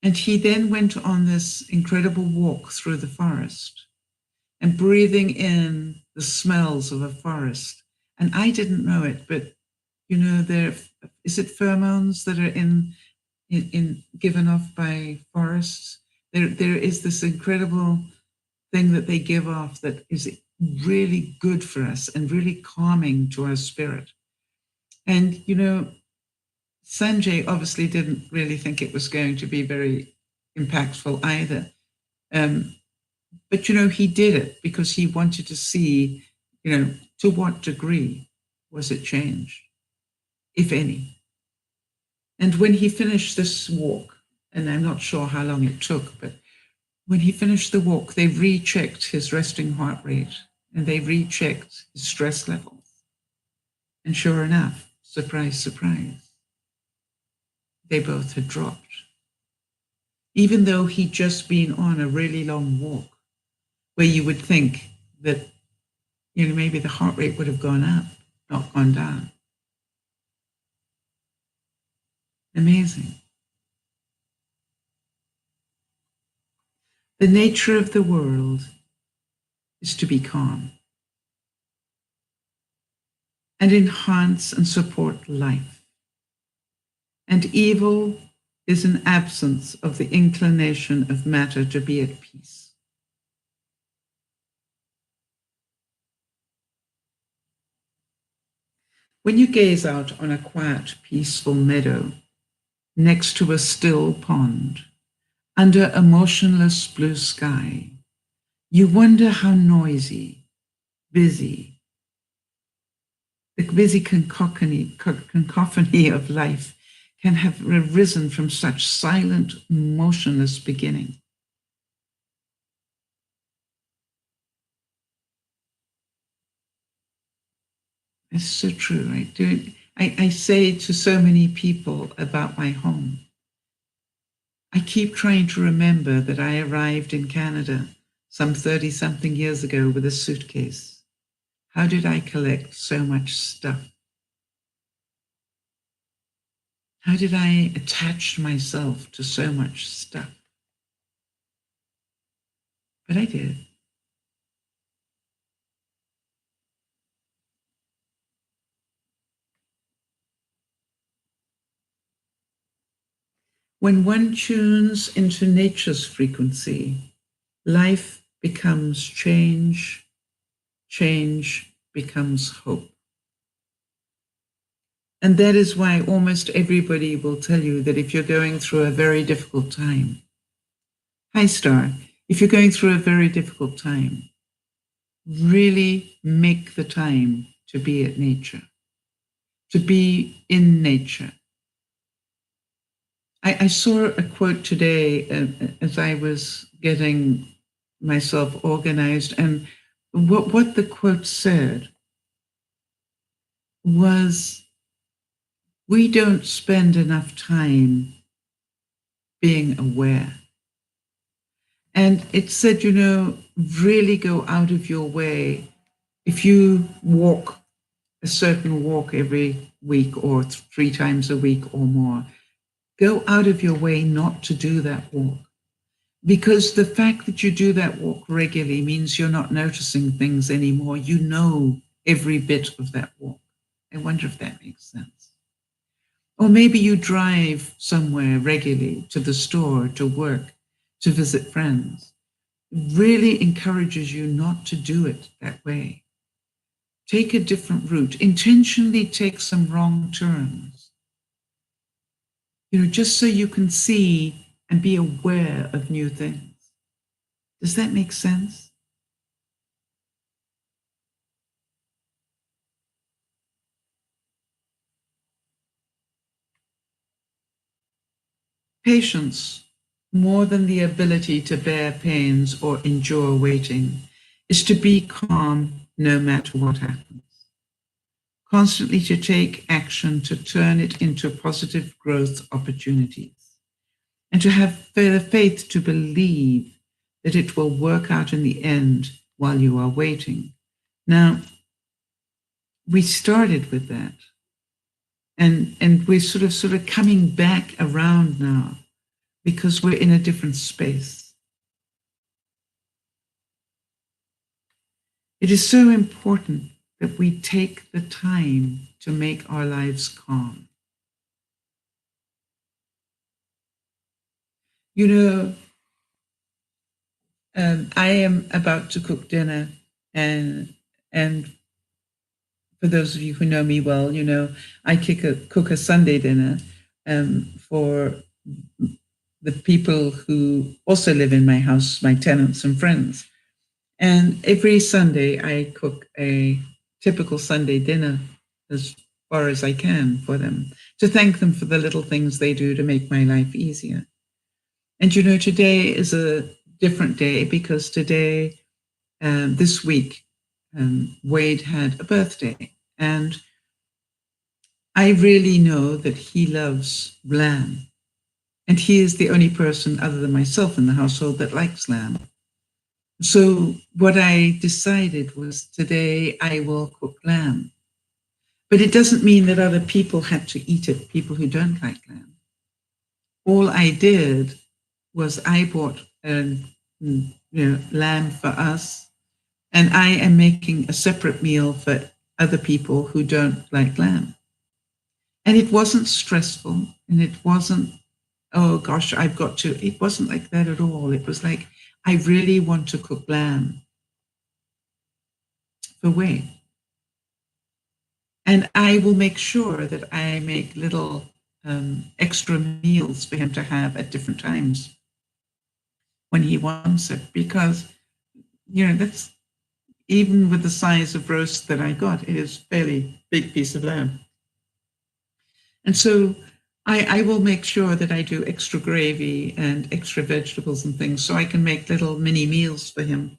And he then went on this incredible walk through the forest and breathing in the smells of a forest. And I didn't know it, but you know, is it pheromones that are in given off by forests? There is this incredible thing that they give off that is really good for us and really calming to our spirit. And, you know, Sanjay obviously didn't really think it was going to be very impactful either. But, you know, he did it because he wanted to see, you know, to what degree was it changed, if any. And when he finished this walk, and I'm not sure how long it took, but when he finished the walk, they rechecked his resting heart rate and they rechecked his stress levels. And sure enough, surprise, surprise, they both had dropped. Even though he'd just been on a really long walk where you would think that, you know, maybe the heart rate would have gone up, not gone down. Amazing. The nature of the world is to be calm and enhance and support life. And evil is an absence of the inclination of matter to be at peace. When you gaze out on a quiet, peaceful meadow next to a still pond, under a motionless blue sky, you wonder how noisy, busy, the busy cacophony of life can have arisen from such silent, motionless beginning. It's so true, right? I say to so many people about my home, I keep trying to remember that I arrived in Canada some 30-something years ago with a suitcase. How did I collect so much stuff? How did I attach myself to so much stuff? But I did. When one tunes into nature's frequency, life becomes change, change becomes hope. And that is why almost everybody will tell you that if you're going through a very difficult time, hi Star, if you're going through a very difficult time, really make the time to be at nature, to be in nature. I saw a quote today as I was getting myself organized, and what the quote said was, we don't spend enough time being aware. And it said, you know, really go out of your way. If you walk a certain walk every week or 3 times a week or more, go out of your way not to do that walk. Because the fact that you do that walk regularly means you're not noticing things anymore. You know every bit of that walk. I wonder if that makes sense. Or maybe you drive somewhere regularly, to the store, to work, to visit friends. It really encourages you not to do it that way. Take a different route. Intentionally take some wrong turns. You know, just so you can see and be aware of new things. Does that make sense? Patience, more than the ability to bear pains or endure waiting, is to be calm no matter what happens. Constantly to take action to turn it into positive growth opportunities, and to have the faith to believe that it will work out in the end while you are waiting. Now, we started with that, and we're sort of coming back around now because we're in a different space. It is so important that we take the time to make our lives calm. You know, I am about to cook dinner, and for those of you who know me well, you know I cook a Sunday dinner for the people who also live in my house, my tenants and friends. And every Sunday, I cook a typical Sunday dinner as far as I can for them, to thank them for the little things they do to make my life easier. And you know, today is a different day because today, this week, Wade had a birthday. And I really know that he loves lamb. And he is the only person other than myself in the household that likes lamb. So what I decided was today I will cook lamb. But it doesn't mean that other people had to eat it, people who don't like lamb. All I did was I bought lamb for us, and I am making a separate meal for other people who don't like lamb. And it wasn't stressful, and it wasn't, oh gosh, I've got to. It wasn't like that at all. It was like, I really want to cook lamb for Wade. And I will make sure that I make little extra meals for him to have at different times when he wants it, because, you know, that's, even with the size of roast that I got, it is a fairly big piece of lamb. And so I will make sure that I do extra gravy and extra vegetables and things so I can make little mini meals for him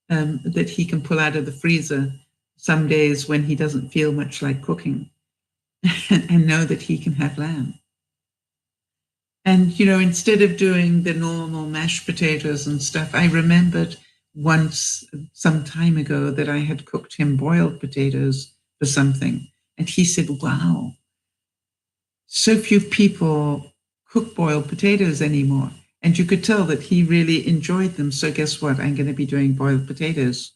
that he can pull out of the freezer some days when he doesn't feel much like cooking and know that he can have lamb. And, you know, instead of doing the normal mashed potatoes and stuff, I remembered once, some time ago, that I had cooked him boiled potatoes for something. And he said, wow, so few people cook boiled potatoes anymore. And you could tell that he really enjoyed them. So guess what? I'm going to be doing boiled potatoes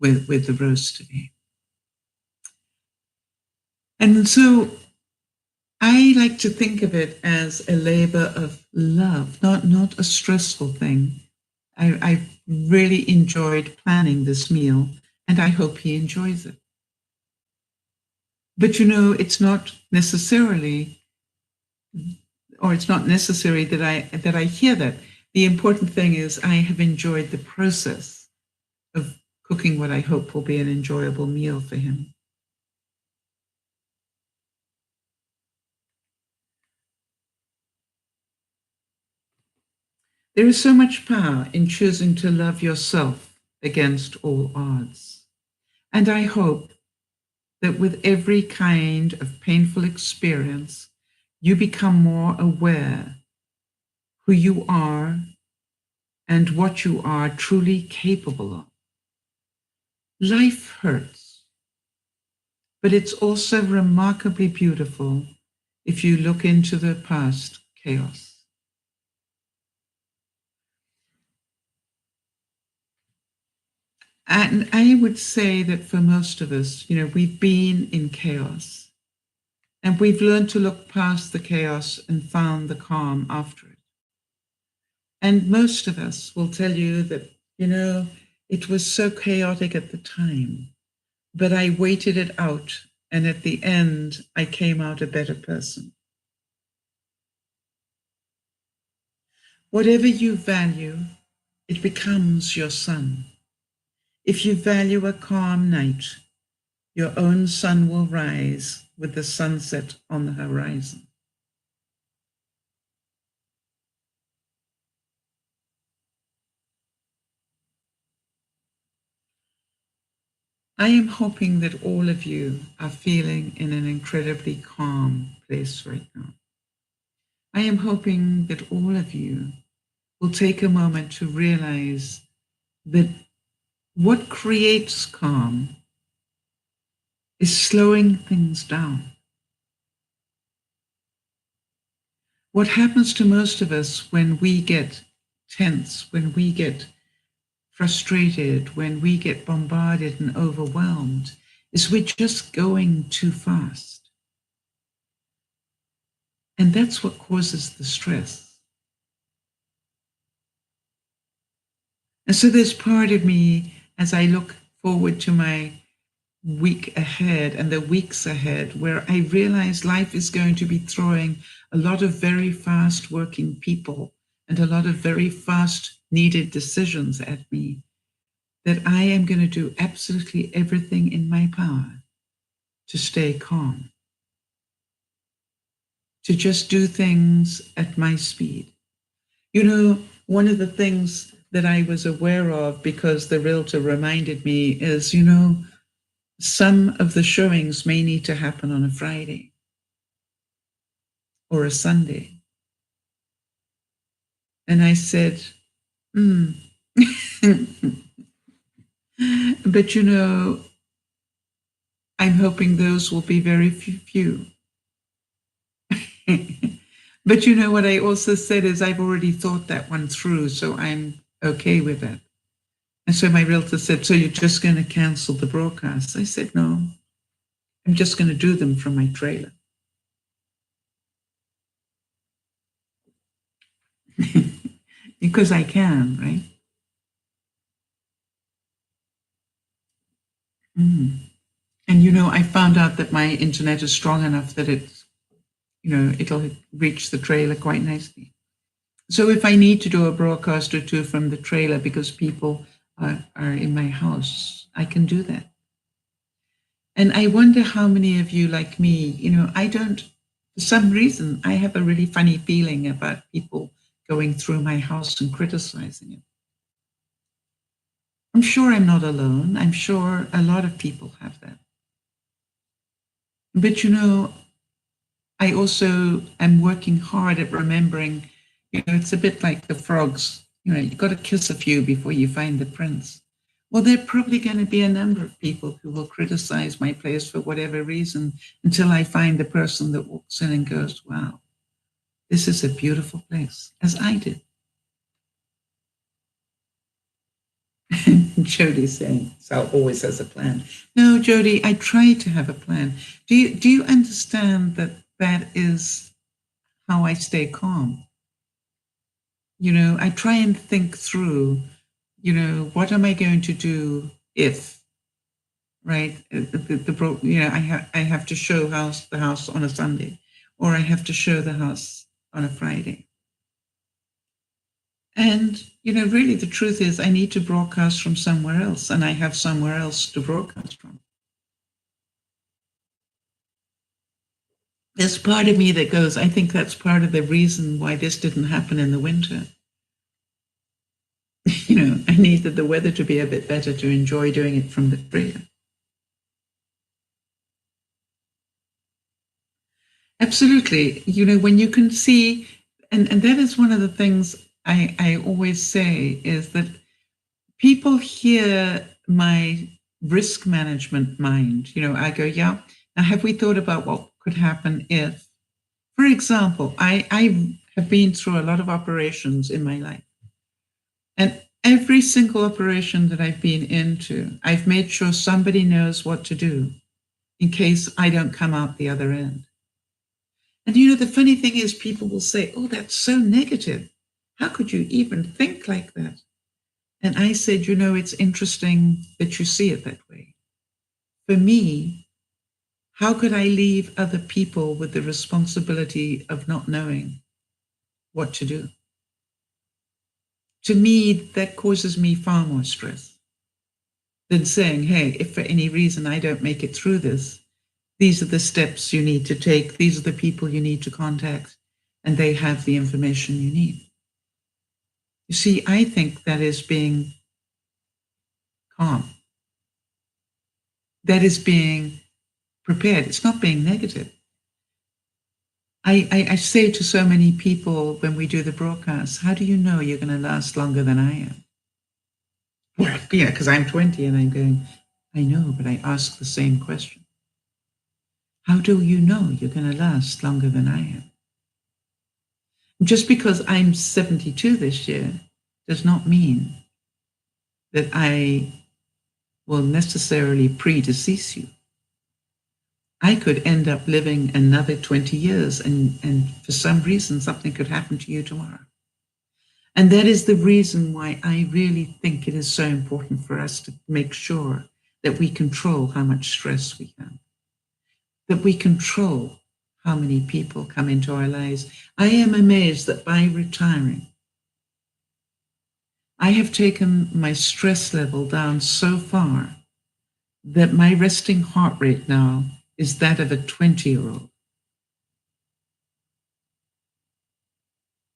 with the roast today. And so I like to think of it as a labor of love, not a stressful thing. I really enjoyed planning this meal, and I hope he enjoys it. But you know, it's not necessary that I hear that. The important thing is I have enjoyed the process of cooking what I hope will be an enjoyable meal for him. There is so much power in choosing to love yourself against all odds. And I hope that with every kind of painful experience, you become more aware who you are and what you are truly capable of. Life hurts, but it's also remarkably beautiful if you look into the past chaos. And I would say that for most of us, you know, we've been in chaos and we've learned to look past the chaos and found the calm after it. And most of us will tell you that, you know, it was so chaotic at the time, but I waited it out. And at the end, I came out a better person. Whatever you value, it becomes your sun. If you value a calm night, your own sun will rise with the sunset on the horizon. I am hoping that all of you are feeling in an incredibly calm place right now. I am hoping that all of you will take a moment to realize that what creates calm is slowing things down. What happens to most of us when we get tense, when we get frustrated, when we get bombarded and overwhelmed, is we're just going too fast. And that's what causes the stress. And so there's part of me, as I look forward to my week ahead and the weeks ahead, where I realize life is going to be throwing a lot of very fast working people and a lot of very fast needed decisions at me, that I am going to do absolutely everything in my power to stay calm, to just do things at my speed. You know, one of the things that I was aware of, because the realtor reminded me, is, some of the showings may need to happen on a Friday or a Sunday. And I said, but I'm hoping those will be very few. But what I also said is I've already thought that one through, so I'm okay with that. And so my realtor said, so you're just going to cancel the broadcasts? I said, no, I'm just going to do them from my trailer. Because I can, right? And I found out that my internet is strong enough that it'll reach the trailer quite nicely. So if I need to do a broadcast or two from the trailer because people are in my house, I can do that. And I wonder how many of you, like me, I don't, for some reason, I have a really funny feeling about people going through my house and criticizing it. I'm sure I'm not alone. I'm sure a lot of people have that. But I also am working hard at remembering, it's a bit like the frogs. You've got to kiss a few before you find the prince. Well, there are probably going to be a number of people who will criticize my place for whatever reason until I find the person that walks in and goes, wow, this is a beautiful place, as I did. Jody's saying, Sal always has a plan. No, Jody, I try to have a plan. Do you understand that is how I stay calm? I try and think through, what am I going to do if, right? I have to show the house on a Sunday, or I have to show the house on a Friday. And, really the truth is I need to broadcast from somewhere else, and I have somewhere else to broadcast from. There's part of me that goes, I think that's part of the reason why this didn't happen in the winter. I needed the weather to be a bit better to enjoy doing it from the trailer. Absolutely. When you can see, and that is one of the things I always say, is that people hear my risk management mind. I go, yeah, now have we thought about what could happen if, for example, I have been through a lot of operations in my life. And every single operation that I've been into, I've made sure somebody knows what to do in case I don't come out the other end. And the funny thing is people will say, oh, that's so negative. How could you even think like that? And I said, it's interesting that you see it that way. For me, how could I leave other people with the responsibility of not knowing what to do? To me, that causes me far more stress than saying, hey, if for any reason I don't make it through this, these are the steps you need to take. These are the people you need to contact, and they have the information you need. You see, I think that is being calm. that is being prepared. It's not being negative. I say to so many people when we do the broadcast, how do you know you're going to last longer than I am? Well, yeah, because I'm 20 and I'm going, I know, but I ask the same question. How do you know you're going to last longer than I am? Just because I'm 72 this year does not mean that I will necessarily predecease you. I could end up living another 20 years and for some reason something could happen to you tomorrow. And that is the reason why I really think it is so important for us to make sure that we control how much stress we have, that we control how many people come into our lives. I am amazed that by retiring, I have taken my stress level down so far that my resting heart rate now is that of a 20-year-old.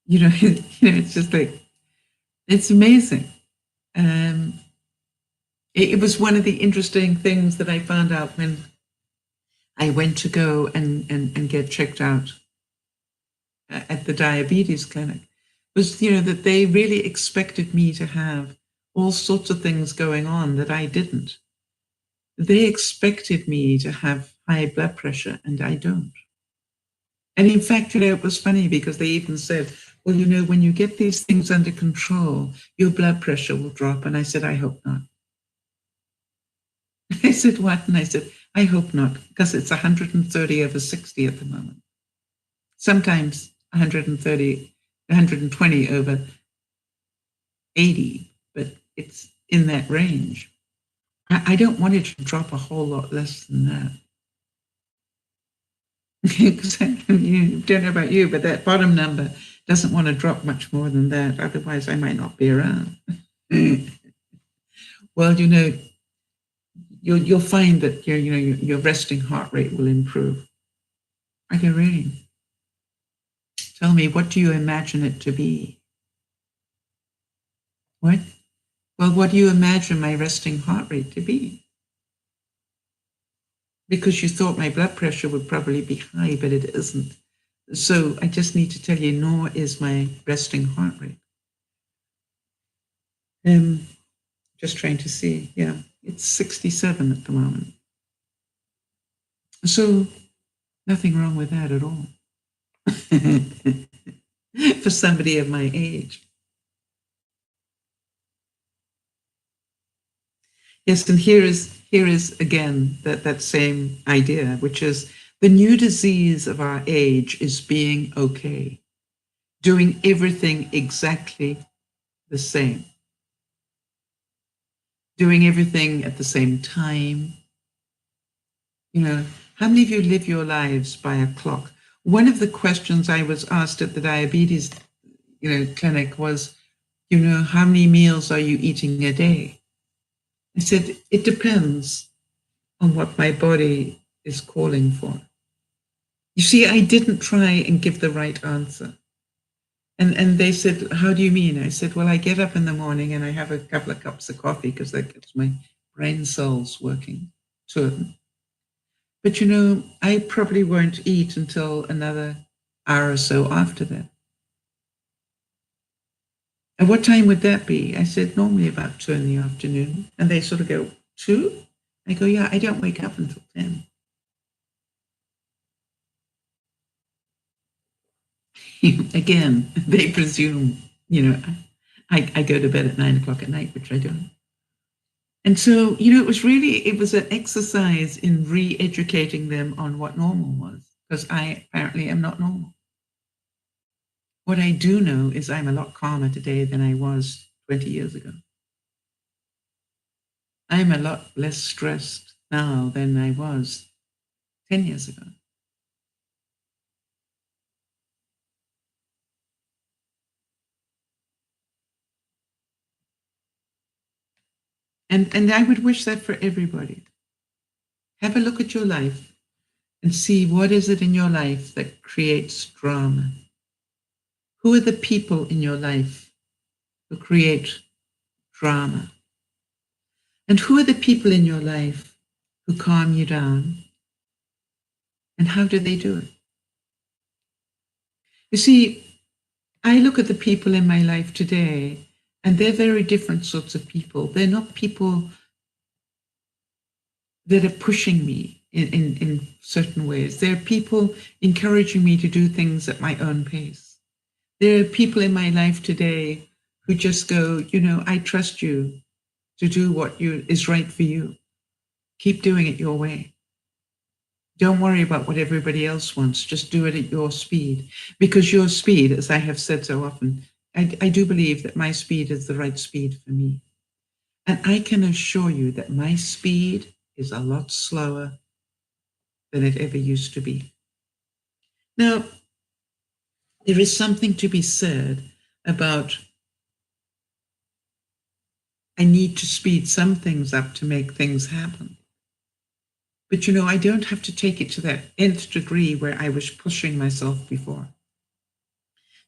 It's just like, it's amazing. It was one of the interesting things that I found out when I went to go and get checked out at the diabetes clinic, was, that they really expected me to have all sorts of things going on that I didn't. They expected me to have high blood pressure, and I don't. And in fact, it was funny because they even said, well, when you get these things under control, your blood pressure will drop. And I said, I hope not. They said, what? And I said, I hope not, because it's 130 over 60 at the moment. Sometimes 130, 120 over 80, but it's in that range. I don't want it to drop a whole lot less than that. Because I don't know about you, but that bottom number doesn't want to drop much more than that. Otherwise, I might not be around. Well, you'll find that your resting heart rate will improve. I go, really? Tell me, what do you imagine it to be? What? Well, what do you imagine my resting heart rate to be? Because you thought my blood pressure would probably be high, but it isn't. So I just need to tell you, nor is my resting heart rate. Just trying to see. Yeah, it's 67 at the moment. So nothing wrong with that at all. For somebody of my age. Yes, and here is again that same idea, which is the new disease of our age is being okay, doing everything exactly the same, doing everything at the same time. How many of you live your lives by a clock? One of the questions I was asked at the diabetes, clinic was, how many meals are you eating a day? I said, it depends on what my body is calling for. You see, I didn't try and give the right answer. And they said, how do you mean? I said, well, I get up in the morning and I have a couple of cups of coffee because that gets my brain cells working, two of them. But I probably won't eat until another hour or so after that. And what time would that be? I said, normally about 2 in the afternoon. And they sort of go, 2? I go, yeah, I don't wake up until 10. Again, they presume, I go to bed at 9 o'clock at night, which I don't. And so, it was an exercise in re-educating them on what normal was, because I apparently am not normal. What I do know is I'm a lot calmer today than I was 20 years ago. I'm a lot less stressed now than I was 10 years ago. And I would wish that for everybody. Have a look at your life and see what is it in your life that creates drama. Who are the people in your life who create drama? And who are the people in your life who calm you down. And how do they do it? You see, I look at the people in my life today, and they're very different sorts of people. They're not people that are pushing me in certain ways. They're people encouraging me to do things at my own pace. There are people in my life today who just go, I trust you to do what is right for you. Keep doing it your way. Don't worry about what everybody else wants. Just do it at your speed. Because your speed, as I have said so often, I do believe that my speed is the right speed for me. And I can assure you that my speed is a lot slower than it ever used to be. Now, there is something to be said about I need to speed some things up to make things happen. But I don't have to take it to that nth degree where I was pushing myself before.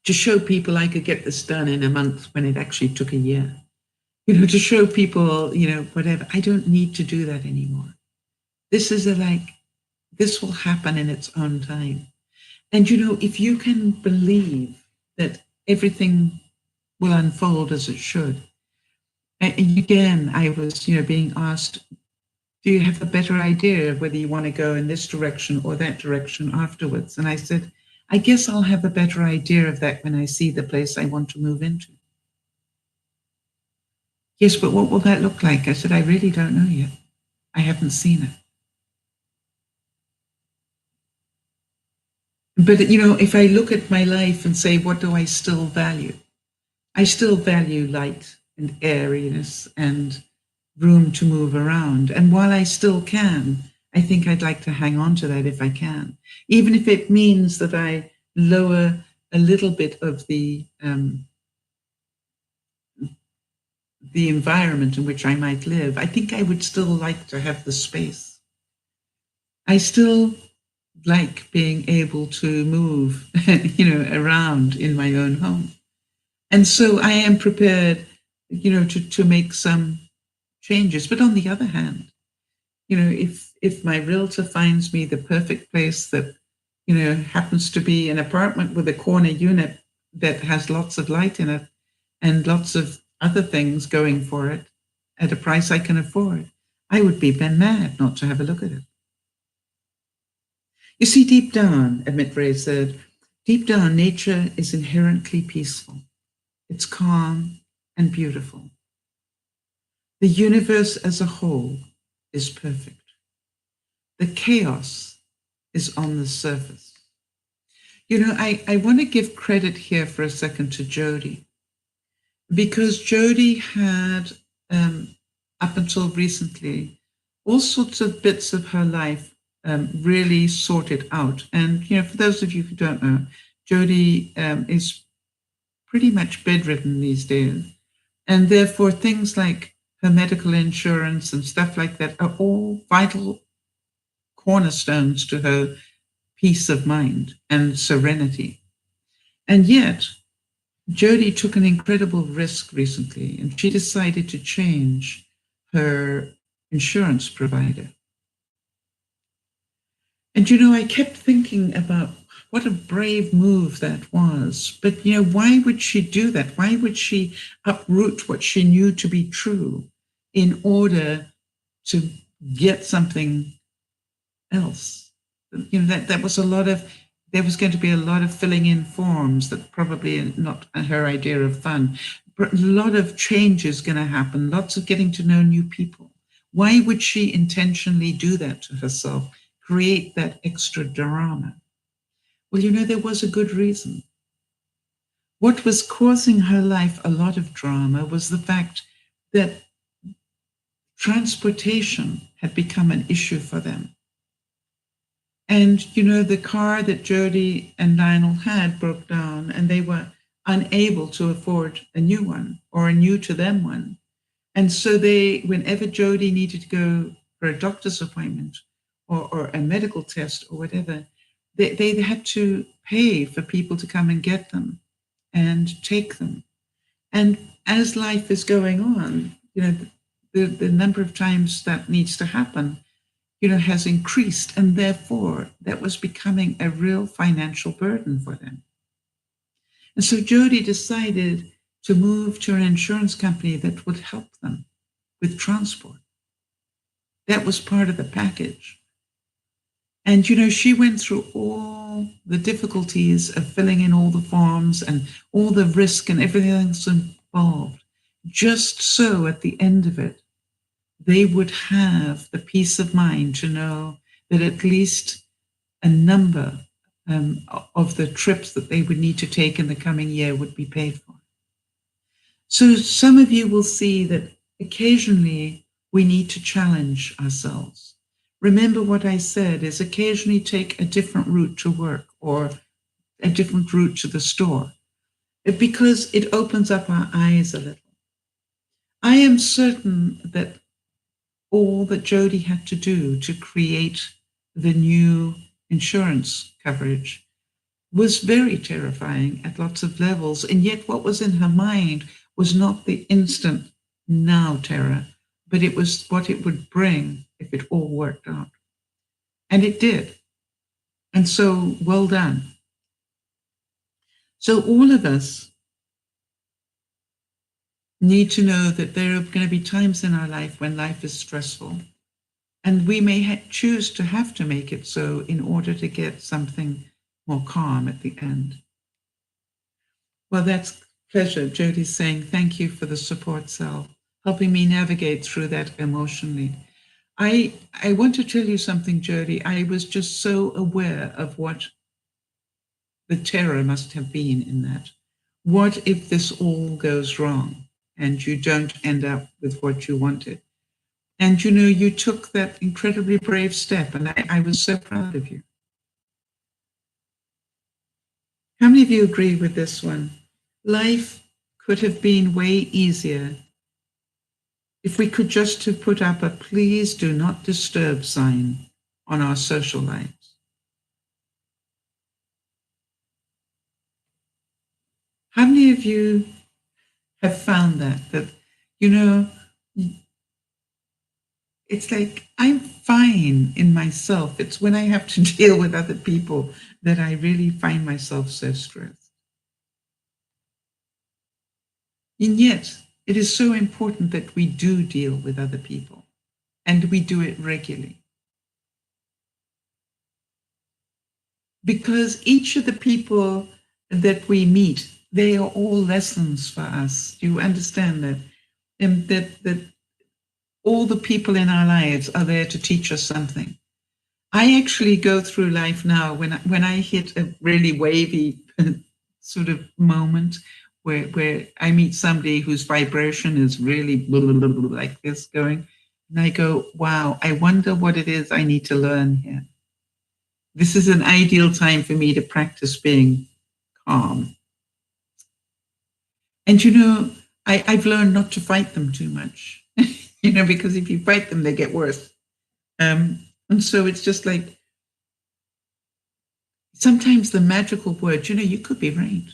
To show people I could get this done in a month when it actually took a year. To show people, whatever. I don't need to do that anymore. This is this will happen in its own time. And, if you can believe that everything will unfold as it should. And again, I was, being asked, do you have a better idea of whether you want to go in this direction or that direction afterwards? And I said, I guess I'll have a better idea of that when I see the place I want to move into. Yes, but what will that look like? I said, I really don't know yet. I haven't seen it. But, if I look at my life and say, what do I still value? I still value light and airiness and room to move around. And while I still can, I think I'd like to hang on to that if I can, even if it means that I lower a little bit of the environment in which I might live. I think I would still like to have the space. I still like being able to move, around in my own home. And so I am prepared, to make some changes. But on the other hand, if my realtor finds me the perfect place that, happens to be an apartment with a corner unit that has lots of light in it and lots of other things going for it at a price I can afford, I would be mad not to have a look at it. You see, deep down, Amit Ray said, deep down, nature is inherently peaceful. It's calm and beautiful. The universe as a whole is perfect. The chaos is on the surface. I want to give credit here for a second to Jody, because Jody had, up until recently, all sorts of bits of her life really sorted out. And, for those of you who don't know, Jody is pretty much bedridden these days. And therefore, things like her medical insurance and stuff like that are all vital cornerstones to her peace of mind and serenity. And yet, Jody took an incredible risk recently, and she decided to change her insurance provider. And, I kept thinking about what a brave move that was. But, why would she do that? Why would she uproot what she knew to be true in order to get something else? That was there was going to be a lot of filling in forms that probably not her idea of fun. But a lot of change is going to happen, lots of getting to know new people. Why would she intentionally do that to herself, create that extra drama? Well, there was a good reason. What was causing her life a lot of drama was the fact that transportation had become an issue for them. And, the car that Jody and Lionel had broke down, and they were unable to afford a new one or a new to them one. And so whenever Jody needed to go for a doctor's appointment or a medical test or whatever, they had to pay for people to come and get them and take them. And as life is going on, the number of times that needs to happen has increased, and therefore that was becoming a real financial burden for them. And so Jody decided to move to an insurance company that would help them with transport. That was part of the package. And, she went through all the difficulties of filling in all the forms and all the risk and everything that's involved, just so at the end of it, they would have the peace of mind to know that at least a number of the trips that they would need to take in the coming year would be paid for. So some of you will see that occasionally we need to challenge ourselves. Remember what I said is occasionally take a different route to work or a different route to the store, because it opens up our eyes a little. I am certain that all that Jody had to do to create the new insurance coverage was very terrifying at lots of levels. And yet what was in her mind was not the instant now terror, but it was what it would bring if it all worked out. And it did. And so well done. So all of us need to know that there are going to be times in our life when life is stressful. And we may choose to have to make it so in order to get something more calm at the end. Well, that's pleasure. Jody's saying, thank you for the support, Sal, helping me navigate through that emotionally. I want to tell you something, Jody. I was just so aware of what the terror must have been in that. What if this all goes wrong and you don't end up with what you wanted? And, you took that incredibly brave step, and I was so proud of you. How many of you agree with this one? Life could have been way easier if we could just have put up a please do not disturb sign on our social lives. How many of you have found that, it's like I'm fine in myself. It's when I have to deal with other people that I really find myself so stressed. And yet, it is so important that we do deal with other people, and we do it regularly. Because each of the people that we meet, they are all lessons for us. Do you understand that? And that all the people in our lives are there to teach us something. I actually go through life now when I hit a really wavy sort of moment where I meet somebody whose vibration is really blah, blah, blah, blah, like this going, and I go, wow, I wonder what it is I need to learn here. This is an ideal time for me to practice being calm. And I've learned not to fight them too much, because if you fight them, they get worse. And so it's just like, sometimes the magical word, you could be right,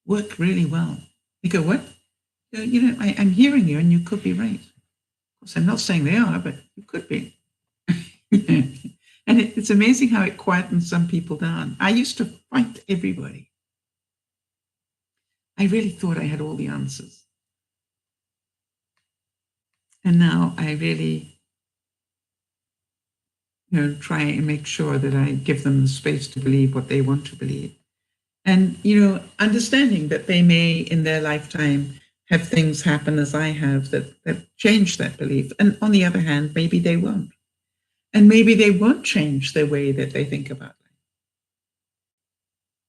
work really well. You go, what? I'm hearing you and you could be right. Of course, I'm not saying they are, but you could be. And it's amazing how it quietens some people down. I used to fight everybody. I really thought I had all the answers. And now I really, try and make sure that I give them the space to believe what they want to believe. And, understanding that they may in their lifetime have things happen as I have that change that belief. And on the other hand, maybe they won't. And maybe they won't change the way that they think about life.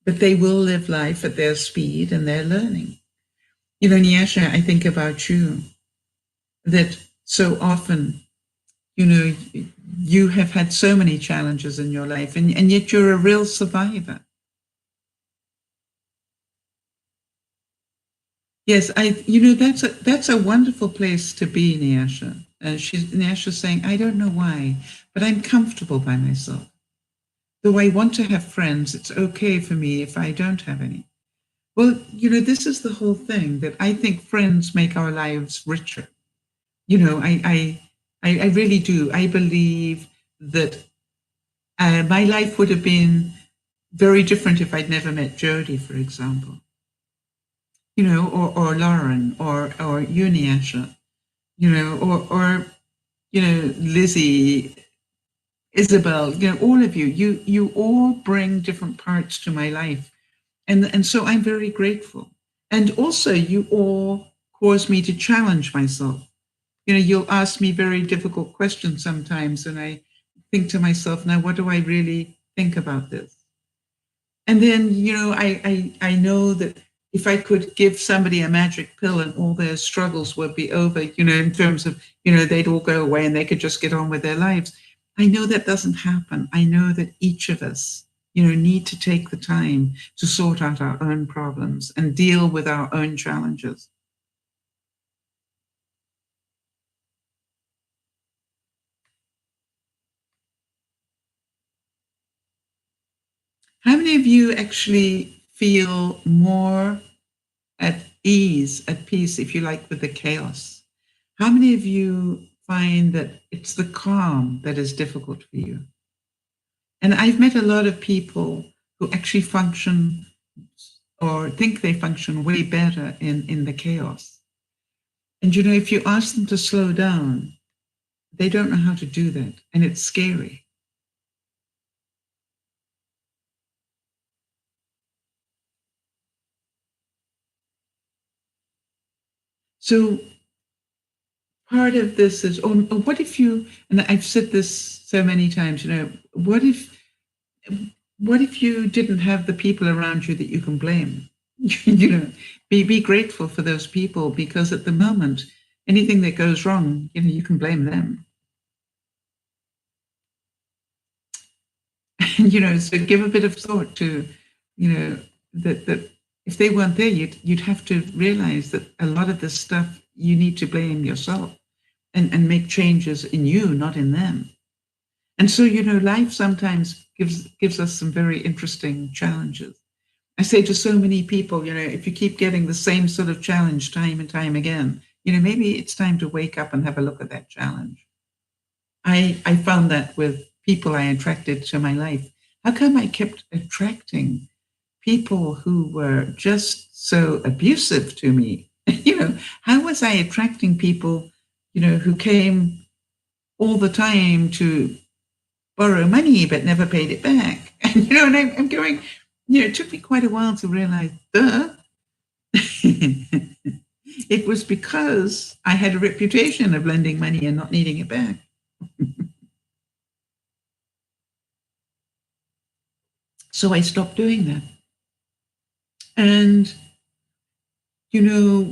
But they will live life at their speed and their learning. Nyasha, I think about you, that so often, you have had so many challenges in your life, and yet you're a real survivor. Yes, that's a wonderful place to be, Nyasha. Nyasha's saying, I don't know why, but I'm comfortable by myself. Though I want to have friends, it's okay for me if I don't have any. Well, this is the whole thing, that I think friends make our lives richer. I really do. I believe that my life would have been very different if I'd never met Jodie, for example, or Lauren, or Uniasha, or Lizzie, Isabel, all of you. You all bring different parts to my life, and so I'm very grateful. And also, you all cause me to challenge myself. You'll ask me very difficult questions sometimes, and I think to myself, now, what do I really think about this? And then, I know that if I could give somebody a magic pill and all their struggles would be over, in terms of, they'd all go away and they could just get on with their lives. I know that doesn't happen. I know that each of us, need to take the time to sort out our own problems and deal with our own challenges. How many of you actually feel more at ease, at peace, if you like, with the chaos? How many of you find that it's the calm that is difficult for you? And I've met a lot of people who actually function or think they function way better in the chaos. And, if you ask them to slow down, they don't know how to do that. And it's scary. So part of this is, what if you, and I've said this so many times, what if you didn't have the people around you that you can blame? Be grateful for those people, because at the moment, anything that goes wrong, you can blame them. And, so give a bit of thought to, that if they weren't there, you'd have to realize that a lot of this stuff you need to blame yourself and make changes in you, not in them. And so, life sometimes gives us some very interesting challenges. I say to so many people, if you keep getting the same sort of challenge time and time again, maybe it's time to wake up and have a look at that challenge. I found that with people I attracted to my life. How come I kept attracting people who were just so abusive to me? How was I attracting people, who came all the time to borrow money but never paid it back? And, and I'm going, it took me quite a while to realize, it was because I had a reputation of lending money and not needing it back. So I stopped doing that. And,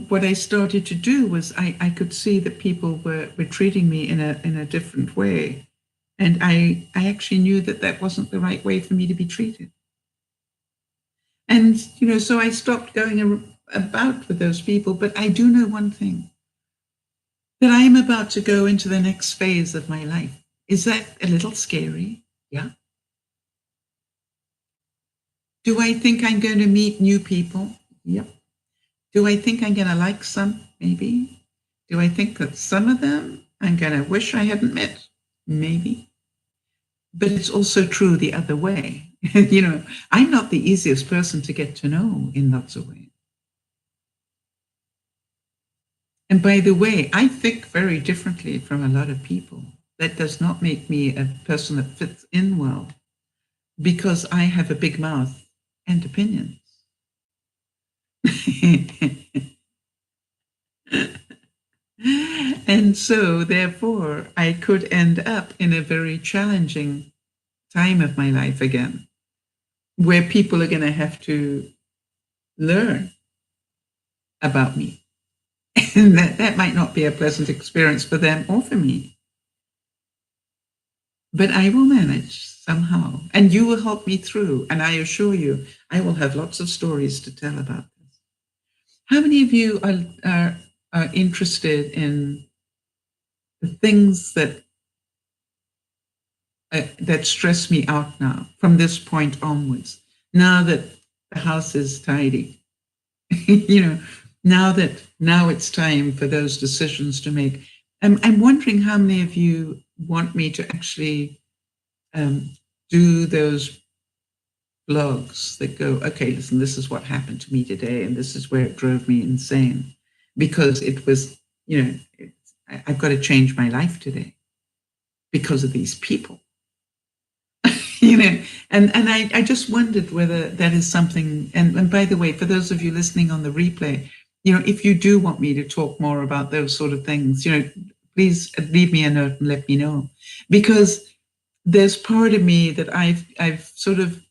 what I started to do was I could see that people were treating me in a different way. And I actually knew that wasn't the right way for me to be treated. And, so I stopped going about with those people. But I do know one thing, that I am about to go into the next phase of my life. Is that a little scary? Yeah. Do I think I'm going to meet new people? Yep. Do I think I'm going to like some? Maybe. Do I think that some of them I'm going to wish I hadn't met? Maybe. But it's also true the other way. I'm not the easiest person to get to know in lots of ways. And by the way, I think very differently from a lot of people. That does not make me a person that fits in well, because I have a big mouth and opinions. And so, therefore, I could end up in a very challenging time of my life again, where people are going to have to learn about me. And that might not be a pleasant experience for them or for me. But I will manage somehow. And you will help me through. And I assure you, I will have lots of stories to tell about this. How many of you are interested in the things that stress me out now, from this point onwards, now that the house is tidy? Now it's time for those decisions to make. I'm wondering how many of you want me to actually do those blogs that go, okay, listen, this is what happened to me today, and this is where it drove me insane, because it was, I've got to change my life today because of these people. And I just wondered whether that is something, and by the way, for those of you listening on the replay, if you do want me to talk more about those sort of things, please leave me a note and let me know, because there's part of me that I've sort of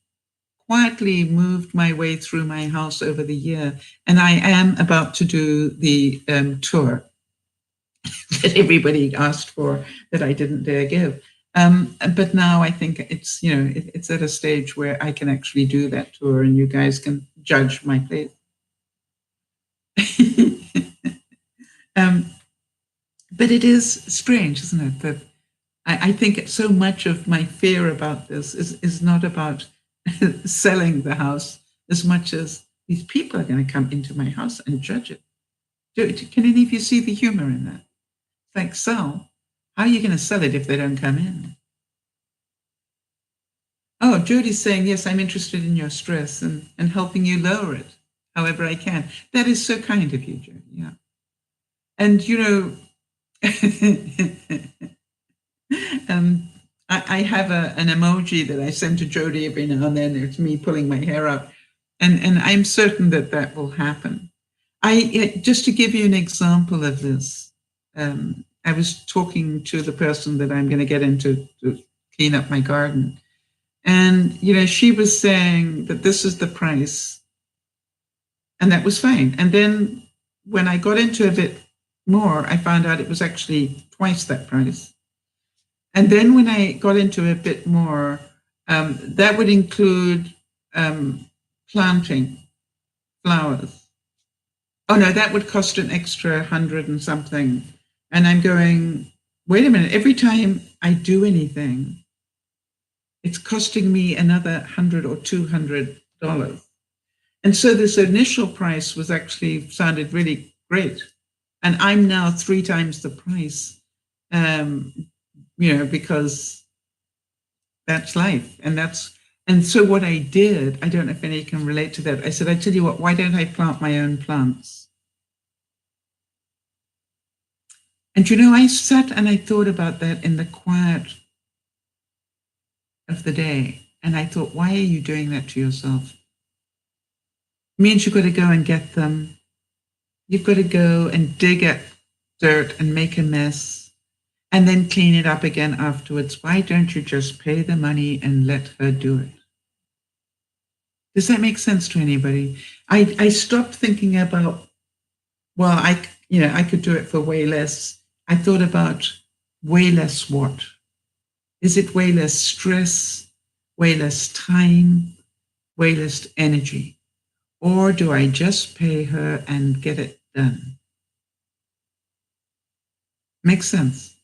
quietly moved my way through my house over the year, and I am about to do the tour that everybody asked for that I didn't dare give. But now I think it's it's at a stage where I can actually do that tour, and you guys can judge my place. But it is strange, isn't it, that I think so much of my fear about this is not about selling the house as much as these people are going to come into my house and judge it. Can any of you see the humor in that? It's like, so how are you going to sell it if they don't come in? Oh, Jody's saying, yes, I'm interested in your stress and helping you lower it however I can. That is so kind of you, Jody. Yeah. And, I have an emoji that I send to Jody every now and then. It's me pulling my hair out. And I'm certain that will happen. Just to give you an example of this, I was talking to the person that I'm going to get into to clean up my garden. And, she was saying that this is the price. And that was fine. And then when I got into a bit more, I found out it was actually twice that price. And then when I got into a bit more, that would include planting flowers. Oh no, that would cost an extra 100 and something. And I'm going, wait a minute, every time I do anything, it's costing me another $100 or $200. And so this initial price was actually sounded really great. And I'm now 3 times the price, because that's life. And so what I did, I don't know if any can relate to that. I said, I tell you what, why don't I plant my own plants? And I sat and I thought about that in the quiet of the day. And I thought, why are you doing that to yourself? It means you've got to go and get them. You've got to go and dig at dirt and make a mess and then clean it up again afterwards. Why don't you just pay the money and let her do it? Does that make sense to anybody? I stopped thinking about, well, I could do it for way less. I thought about way less what? Is it way less stress, way less time, way less energy? Or do I just pay her and get it done? Makes sense.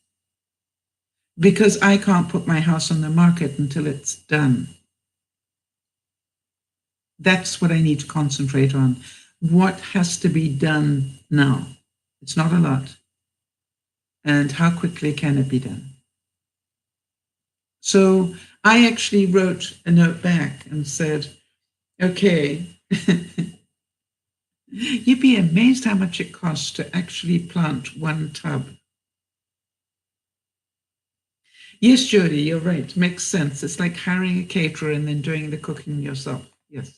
Because I can't put my house on the market until it's done. That's what I need to concentrate on. What has to be done now? It's not a lot. And how quickly can it be done? So I actually wrote a note back and said, okay, you'd be amazed how much it costs to actually plant one tub. Yes, Jody, you're right. Makes sense. It's like hiring a caterer and then doing the cooking yourself. Yes.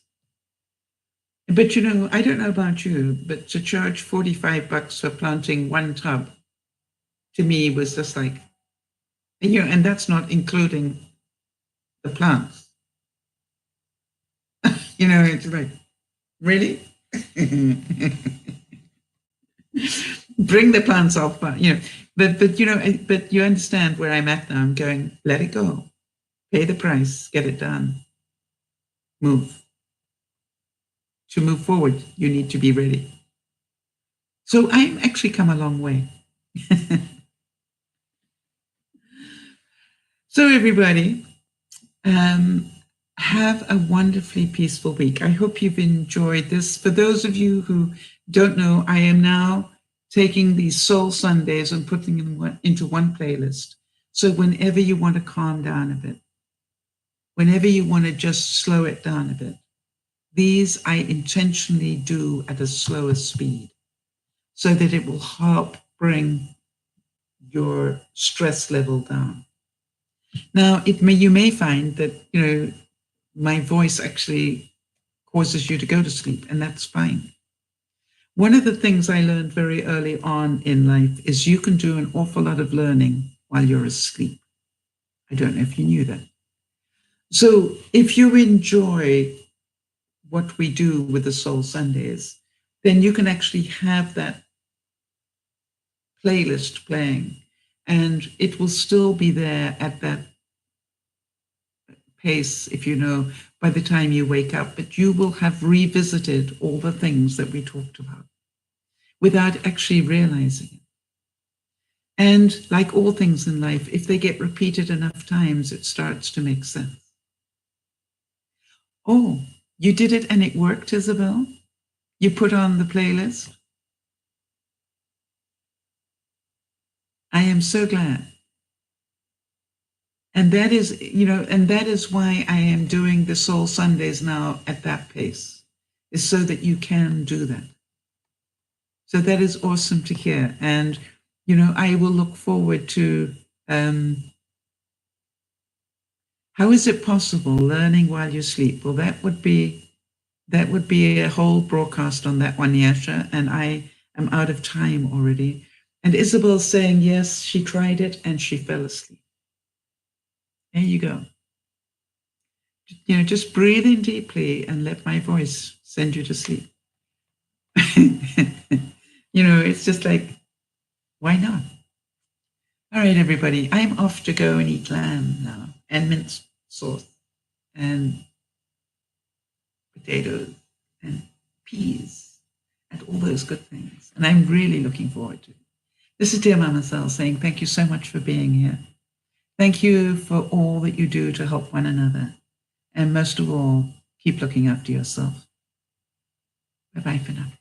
But I don't know about you, but to charge $45 for planting one tub, to me was just like, and that's not including the plants. It's like, really? Bring the plants off, but but you understand where I'm at now. I'm going, let it go, pay the price, get it done, move. To move forward, you need to be ready. So I've actually come a long way. So everybody, have a wonderfully peaceful week. I hope you've enjoyed this. For those of you who don't know, I am now taking these soul Sundays and putting them into one playlist. So whenever you want to calm down a bit, whenever you want to just slow it down a bit, these I intentionally do at a slower speed so that it will help bring your stress level down. Now, you may find that, my voice actually causes you to go to sleep, and that's fine. One of the things I learned very early on in life is you can do an awful lot of learning while you're asleep. I don't know if you knew that. So if you enjoy what we do with the Soul Sundays, then you can actually have that playlist playing, and it will still be there at that pace, if by the time you wake up, but you will have revisited all the things that we talked about without actually realizing it. And like all things in life, if they get repeated enough times, it starts to make sense. Oh, you did it and it worked, Isabel? You put on the playlist? I am so glad. And that is, and that is why I am doing the Soul Sundays now at that pace, is so that you can do that. So that is awesome to hear. And, I will look forward to, how is it possible learning while you sleep? Well, that would be a whole broadcast on that one, Yasha, and I am out of time already. And Isabel's saying, yes, she tried it and she fell asleep. There you go. Just breathe in deeply and let my voice send you to sleep. It's just like, why not? All right, everybody, I'm off to go and eat lamb now, and minced sauce, and potatoes, and peas, and all those good things. And I'm really looking forward to it. This is DearMamaSal saying thank you so much for being here. Thank you for all that you do to help one another. And most of all, keep looking after yourself. Bye-bye for now.